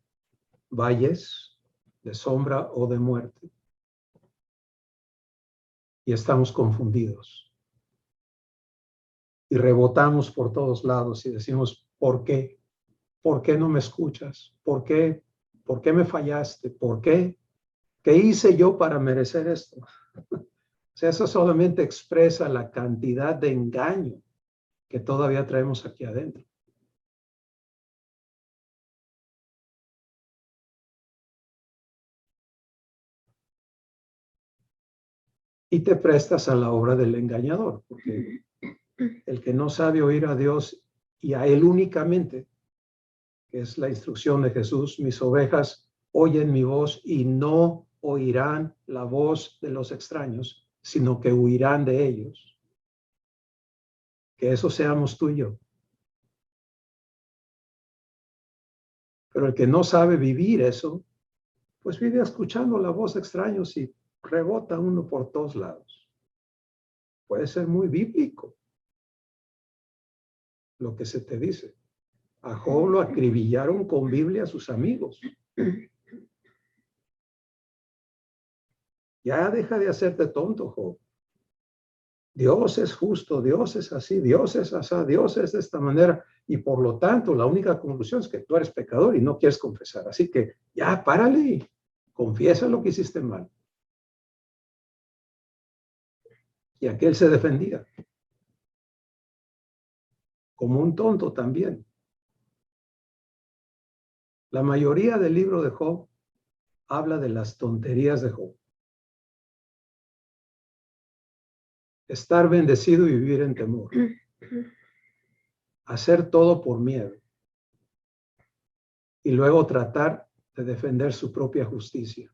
valles de sombra o de muerte y estamos confundidos y rebotamos por todos lados y decimos, ¿por qué? ¿Por qué no me escuchas? ¿Por qué? ¿Por qué me fallaste? ¿Por qué? ¿Qué hice yo para merecer esto? O sea, eso solamente expresa la cantidad de engaño que todavía traemos aquí adentro. Y te prestas a la obra del engañador, porque el que no sabe oír a Dios y a Él únicamente, que es la instrucción de Jesús, mis ovejas oyen mi voz y no oirán la voz de los extraños, sino que huirán de ellos. Que eso seamos tú y yo. Pero el que no sabe vivir eso, pues vive escuchando la voz de extraños y rebota uno por todos lados. Puede ser muy bíblico lo que se te dice. A Job lo acribillaron con Biblia a sus amigos. Ya deja de hacerte tonto, Job. Dios es justo, Dios es así, Dios es así, Dios es de esta manera. Y por lo tanto, la única conclusión es que tú eres pecador y no quieres confesar. Así que ya, párale, confiesa lo que hiciste mal. Y aquel se defendía. Como un tonto también. La mayoría del libro de Job habla de las tonterías de Job. Estar bendecido y vivir en temor. Hacer todo por miedo. Y luego tratar de defender su propia justicia.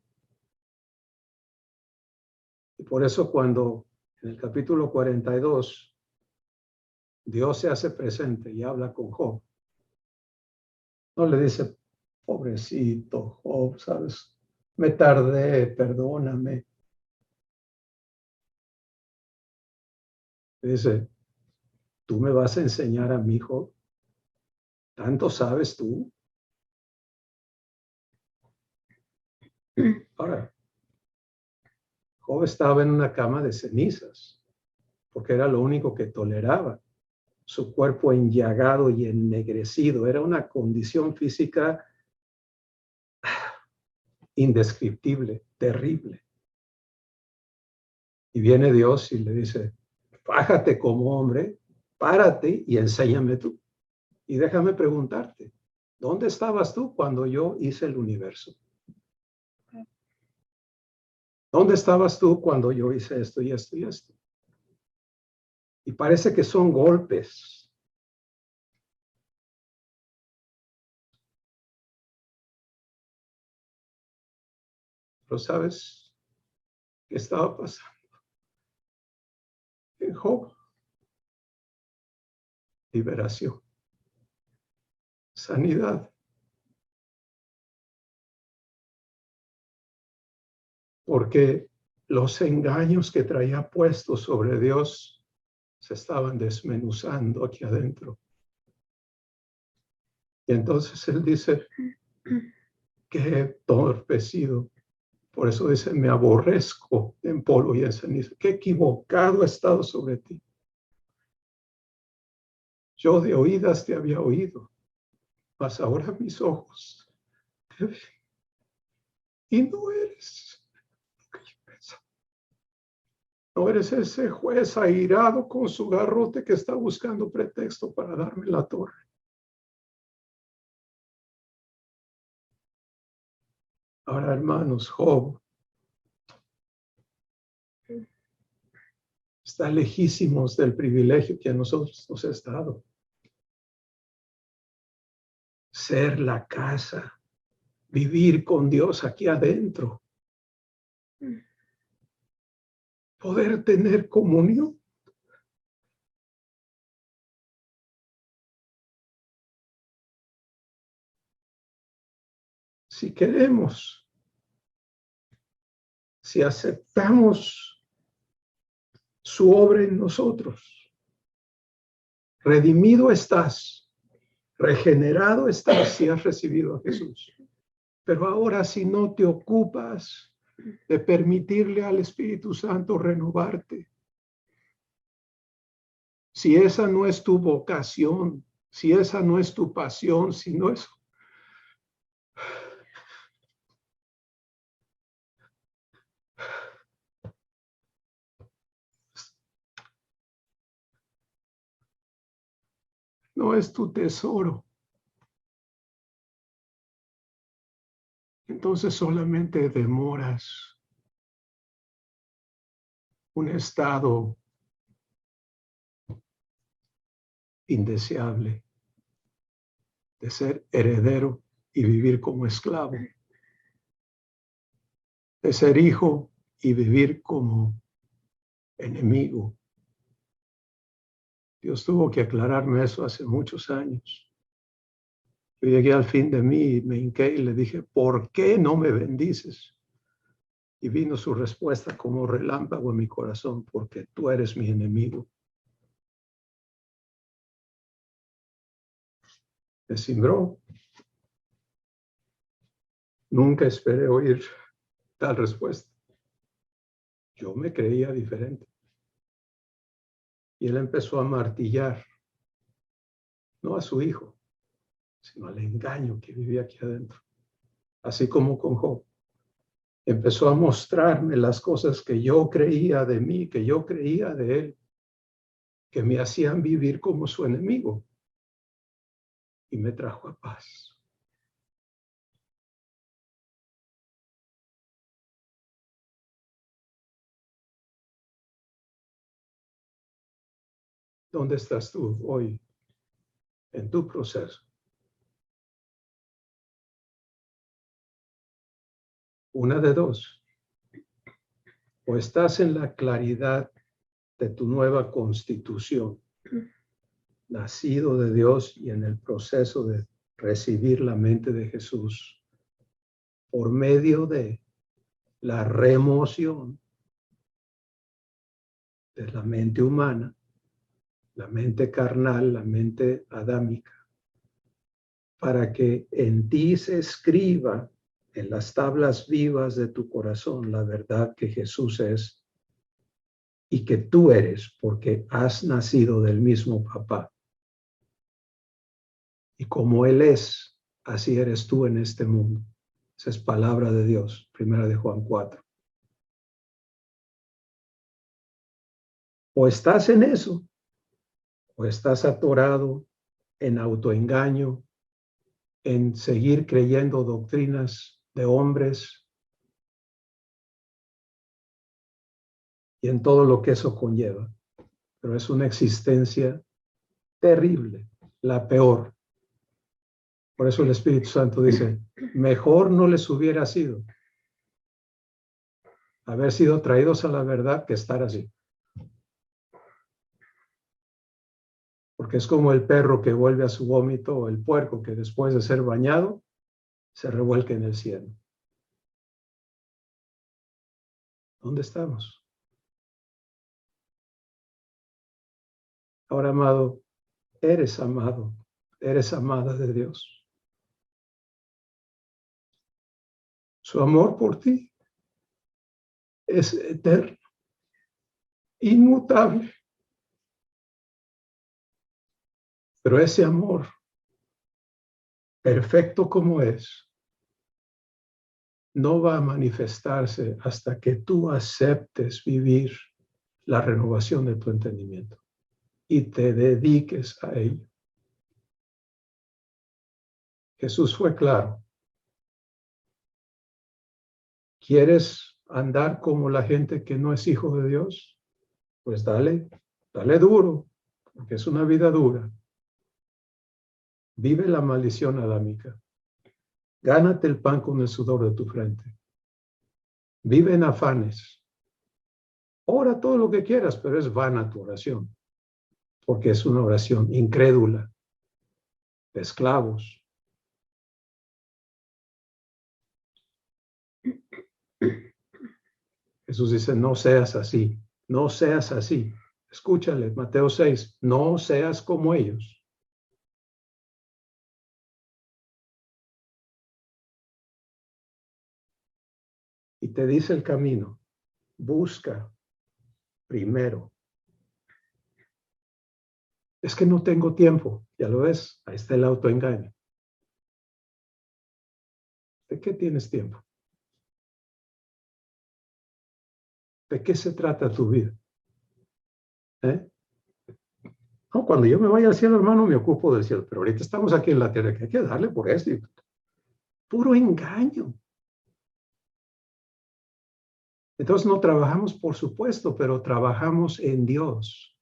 Y por eso cuando en el capítulo 42 Dios se hace presente y habla con Job, no le dice, pobrecito Job, ¿sabes? Me tardé, perdóname. Le dice, ¿tú me vas a enseñar a mi hijo? ¿Tanto sabes tú? Ahora, Job estaba en una cama de cenizas, porque era lo único que toleraba. Su cuerpo enllagado y ennegrecido. Era una condición física indescriptible, terrible. Y viene Dios y le dice, bájate como hombre, párate y enséñame tú. Y déjame preguntarte, ¿dónde estabas tú cuando yo hice el universo? ¿Dónde estabas tú cuando yo hice esto y esto y esto? Y parece que son golpes. Pero ¿sabes qué estaba pasando en Job? Liberación, sanidad. Porque los engaños que traía puestos sobre Dios se estaban desmenuzando aquí adentro. Y entonces él dice, qué torpecido. Por eso dice, me aborrezco en polvo y en ceniza. Qué equivocado he estado sobre ti. Yo de oídas te había oído, mas ahora mis ojos te ven. Y no eres lo que yo pensaba. No eres ese juez airado con su garrote que está buscando pretexto para darme la torre. Ahora, hermanos, Job está lejísimos del privilegio que a nosotros nos ha dado. Ser la casa, vivir con Dios aquí adentro, poder tener comunión. Si queremos, si aceptamos su obra en nosotros, redimido estás, regenerado estás si has recibido a Jesús. Pero ahora si no te ocupas de permitirle al Espíritu Santo renovarte, si esa no es tu vocación, si esa no es tu pasión, si no es... no es tu tesoro, entonces solamente demoras un estado indeseable de ser heredero y vivir como esclavo, de ser hijo y vivir como enemigo. Dios tuvo que aclararme eso hace muchos años. Yo llegué al fin de mí y me hinqué y le dije, ¿por qué no me bendices? Y vino su respuesta como relámpago en mi corazón, porque tú eres mi enemigo. Me cimbró. Nunca esperé oír tal respuesta. Yo me creía diferente. Y él empezó a martillar, no a su hijo, sino al engaño que vivía aquí adentro. Así como con Job. Empezó a mostrarme las cosas que yo creía de mí, que yo creía de él, que me hacían vivir como su enemigo. Y me trajo a paz. ¿Dónde estás tú hoy en tu proceso? Una de dos. O estás en la claridad de tu nueva constitución, nacido de Dios y en el proceso de recibir la mente de Jesús por medio de la remoción de la mente humana, la mente carnal, la mente adámica, para que en ti se escriba en las tablas vivas de tu corazón la verdad que Jesús es y que tú eres porque has nacido del mismo papá. Y como Él es, así eres tú en este mundo. Esa es palabra de Dios, primera de Juan 4. O estás en eso, o estás atorado en autoengaño, en seguir creyendo doctrinas de hombres y en todo lo que eso conlleva. Pero es una existencia terrible, la peor. Por eso el Espíritu Santo dice, mejor no les hubiera sido haber sido traídos a la verdad que estar así. Porque es como el perro que vuelve a su vómito o el puerco que después de ser bañado se revuelca en el cielo. ¿Dónde estamos? Ahora, amado, eres amada de Dios. Su amor por ti es eterno, inmutable. Pero ese amor, perfecto como es, no va a manifestarse hasta que tú aceptes vivir la renovación de tu entendimiento y te dediques a ello. Jesús fue claro. ¿Quieres andar como la gente que no es hijo de Dios? Pues dale duro, porque es una vida dura. Vive la maldición adámica. Gánate el pan con el sudor de tu frente. Vive en afanes. Ora todo lo que quieras, pero es vana tu oración, porque es una oración incrédula, de esclavos. Jesús dice, no seas así, no seas así. Escúchale, Mateo 6, no seas como ellos. Y te dice el camino, busca primero. Es que no tengo tiempo, ya lo ves, ahí está el autoengaño. ¿De qué tienes tiempo? ¿De qué se trata tu vida? No, cuando yo me vaya al cielo, hermano, me ocupo del cielo, pero ahorita estamos aquí en la tierra, que hay que darle por esto. Puro engaño. Entonces no trabajamos, por supuesto, pero trabajamos en Dios.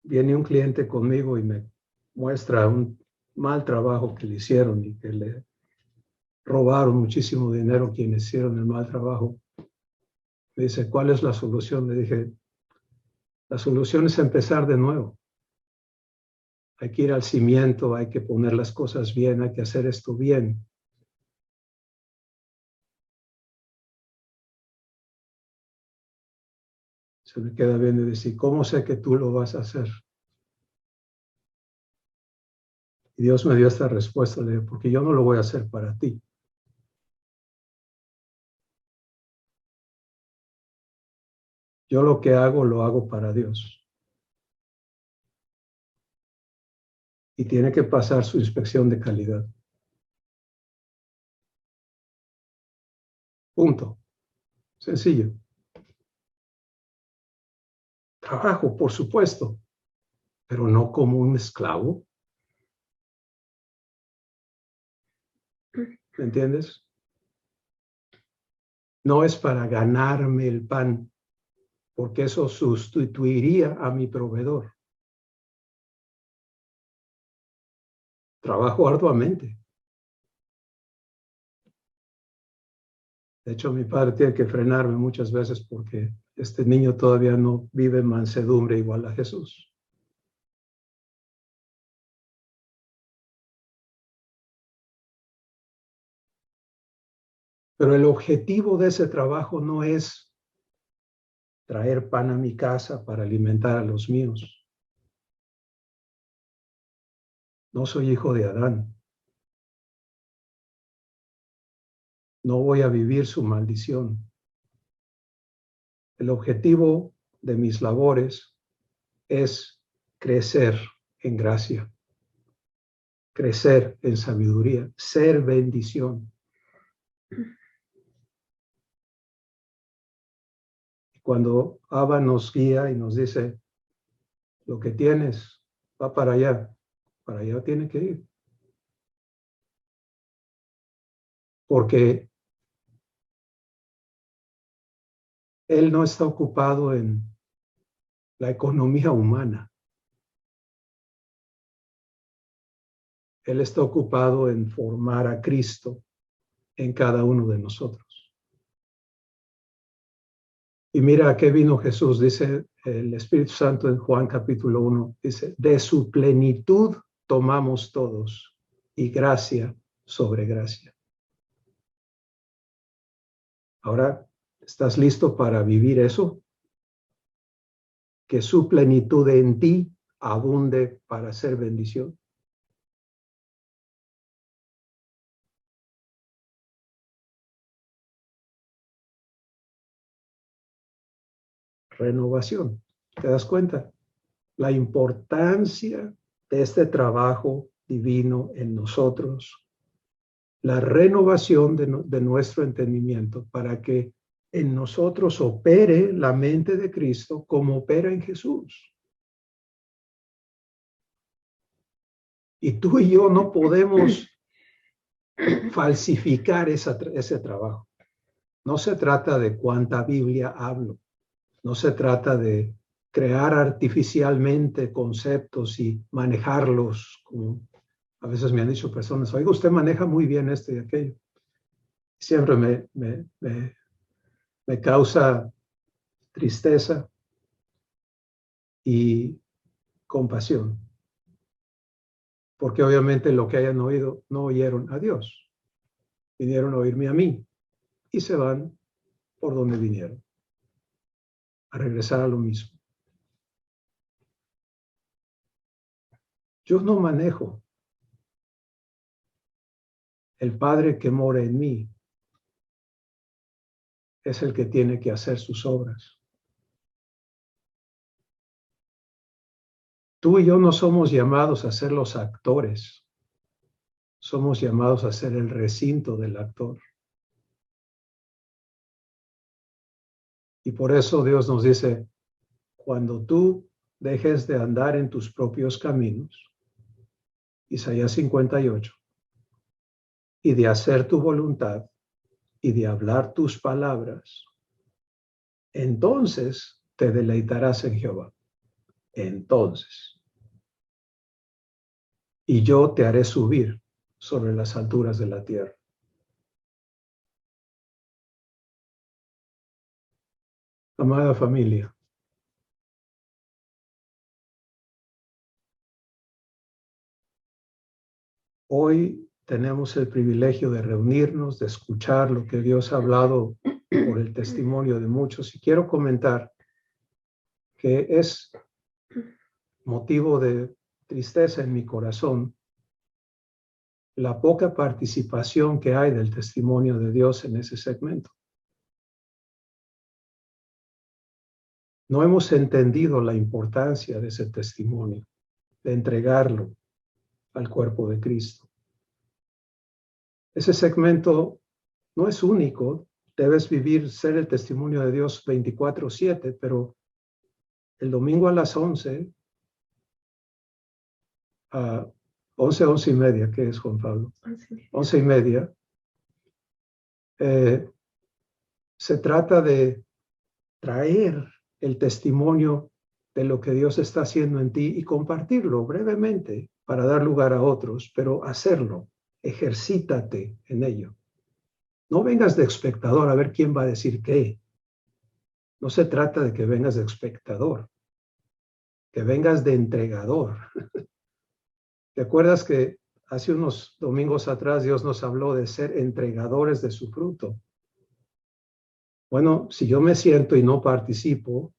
Viene un cliente conmigo y me muestra un mal trabajo que le hicieron y que le robaron muchísimo dinero quienes hicieron el mal trabajo. Me dice, ¿cuál es la solución? Le dije, la solución es empezar de nuevo. Hay que ir al cimiento, hay que poner las cosas bien, hay que hacer esto bien. Se me queda bien y decir, ¿cómo sé que tú lo vas a hacer? Y Dios me dio esta respuesta, le dije, porque yo no lo voy a hacer para ti. Yo lo que hago, lo hago para Dios. Y tiene que pasar su inspección de calidad. Punto. Sencillo. Trabajo, por supuesto, pero no como un esclavo. ¿Me entiendes? No es para ganarme el pan, porque eso sustituiría a mi proveedor. Trabajo arduamente. De hecho, mi padre tiene que frenarme muchas veces porque este niño todavía no vive en mansedumbre igual a Jesús. Pero el objetivo de ese trabajo no es traer pan a mi casa para alimentar a los míos. No soy hijo de Adán. No voy a vivir su maldición. El objetivo de mis labores es crecer en gracia, crecer en sabiduría, ser bendición. Cuando Abba nos guía y nos dice, lo que tienes va para allá tiene que ir. Porque Él no está ocupado en la economía humana. Él está ocupado en formar a Cristo en cada uno de nosotros. Y mira a qué vino Jesús, dice el Espíritu Santo en Juan capítulo 1, dice, de su plenitud tomamos todos y gracia sobre gracia. Ahora, ¿estás listo para vivir eso? Que su plenitud en ti abunde para ser bendición. Renovación. ¿Te das cuenta? La importancia de este trabajo divino en nosotros, la renovación de nuestro entendimiento para que en nosotros opere la mente de Cristo como opera en Jesús. Y tú y yo no podemos falsificar ese trabajo. No se trata de cuánta Biblia hablo. No se trata de crear artificialmente conceptos y manejarlos. Como a veces me han dicho personas, oiga, usted maneja muy bien esto y aquello. Siempre me causa tristeza y compasión. Porque obviamente lo que hayan oído no oyeron a Dios. Vinieron a oírme a mí y se van por donde vinieron. A regresar a lo mismo. Yo no manejo. El Padre que mora en mí es el que tiene que hacer sus obras. Tú y yo no somos llamados a ser los actores. Somos llamados a ser el recinto del actor. Y por eso Dios nos dice, cuando tú dejes de andar en tus propios caminos, Isaías 58, y de hacer tu voluntad y de hablar tus palabras, entonces te deleitarás en Jehová. Entonces. Y yo te haré subir sobre las alturas de la tierra. Amada familia, hoy tenemos el privilegio de reunirnos, de escuchar lo que Dios ha hablado por el testimonio de muchos. Y quiero comentar que es motivo de tristeza en mi corazón la poca participación que hay del testimonio de Dios en ese segmento. No hemos entendido la importancia de ese testimonio, de entregarlo al cuerpo de Cristo. Ese segmento no es único, debes vivir, ser el testimonio de Dios 24/7, pero el domingo a las 11, a 11:30, ¿qué es, Juan Pablo? 11:30. Se trata de traer el testimonio de lo que Dios está haciendo en ti y compartirlo brevemente para dar lugar a otros, pero hacerlo, ejercítate en ello. No vengas de espectador a ver quién va a decir qué. No se trata de que vengas de espectador, que vengas de entregador. ¿Te acuerdas que hace unos domingos atrás Dios nos habló de ser entregadores de su fruto? Bueno, si yo me siento y no participo,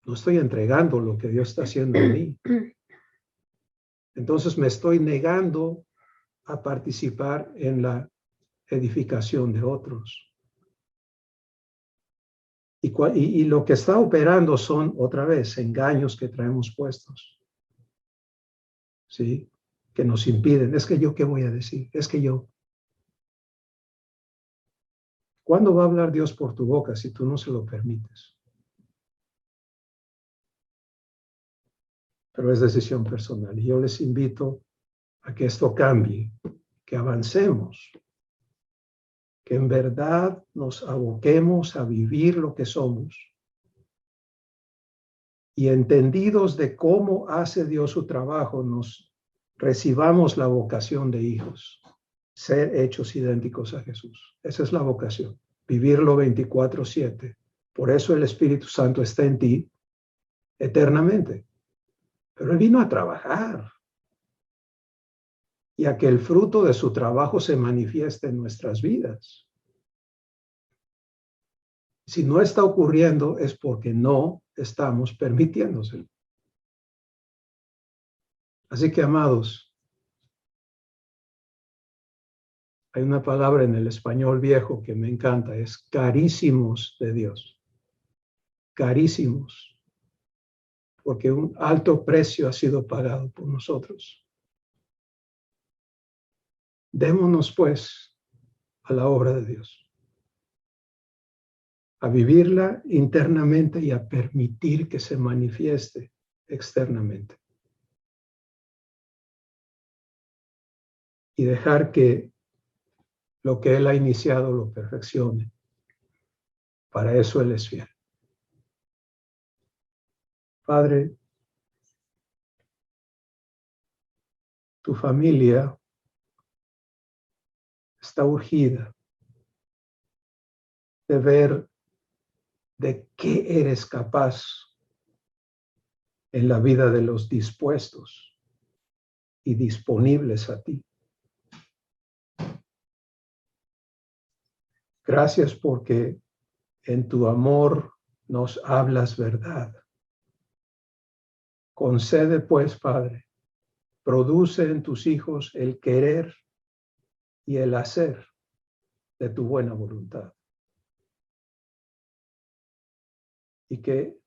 no estoy entregando lo que Dios está haciendo en mí. Entonces me estoy negando a participar en la edificación de otros. Y lo que está operando son, otra vez, engaños que traemos puestos. ¿Sí? Que nos impiden. Es que yo, ¿qué voy a decir? Es que yo. ¿Cuándo va a hablar Dios por tu boca si tú no se lo permites? Pero es decisión personal. Y yo les invito a que esto cambie, que avancemos, que en verdad nos aboquemos a vivir lo que somos y entendidos de cómo hace Dios su trabajo, nos recibamos la vocación de hijos, ser hechos idénticos a Jesús. Esa es la vocación, vivirlo 24/7. Por eso el Espíritu Santo está en ti eternamente. Pero Él vino a trabajar y a que el fruto de su trabajo se manifieste en nuestras vidas. Si no está ocurriendo es porque no estamos permitiéndoselo. Así que, amados, hay una palabra en el español viejo que me encanta, es carísimos de Dios. Carísimos. Porque un alto precio ha sido pagado por nosotros. Démonos, pues, a la obra de Dios. A vivirla internamente y a permitir que se manifieste externamente. Y dejar que lo que Él ha iniciado lo perfeccione. Para eso Él es fiel. Padre, tu familia está urgida de ver de qué eres capaz en la vida de los dispuestos y disponibles a ti. Gracias porque en tu amor nos hablas verdad. Concede pues, Padre, produce en tus hijos el querer y el hacer de tu buena voluntad. Y que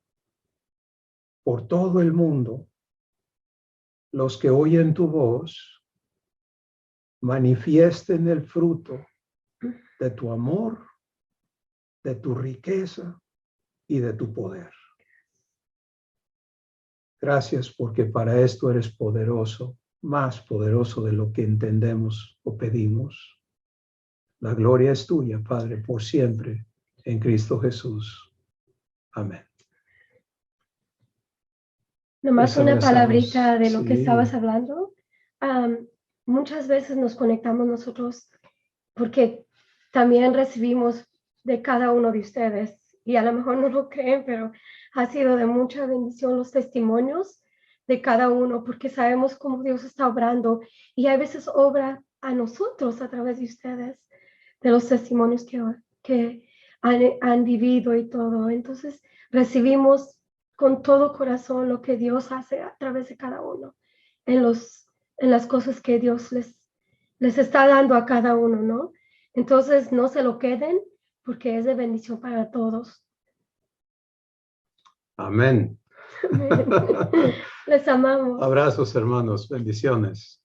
por todo el mundo, los que oyen tu voz manifiesten el fruto de tu amor, de tu riqueza y de tu poder. Gracias porque para esto eres poderoso, más poderoso de lo que entendemos o pedimos. La gloria es tuya, Padre, por siempre, en Cristo Jesús. Amén. Nomás Eso una rezamos. palabrita de lo que Sí. estabas hablando. Muchas veces nos conectamos nosotros porque también recibimos de cada uno de ustedes, y a lo mejor no lo creen, pero ha sido de mucha bendición los testimonios de cada uno, porque sabemos cómo Dios está obrando, y a veces obra a nosotros a través de ustedes, de los testimonios que han vivido y todo. Entonces recibimos con todo corazón lo que Dios hace a través de cada uno, en las cosas que Dios les está dando a cada uno, ¿no? Entonces no se lo queden, porque es de bendición para todos. Amén. Les amamos. Abrazos, hermanos. Bendiciones.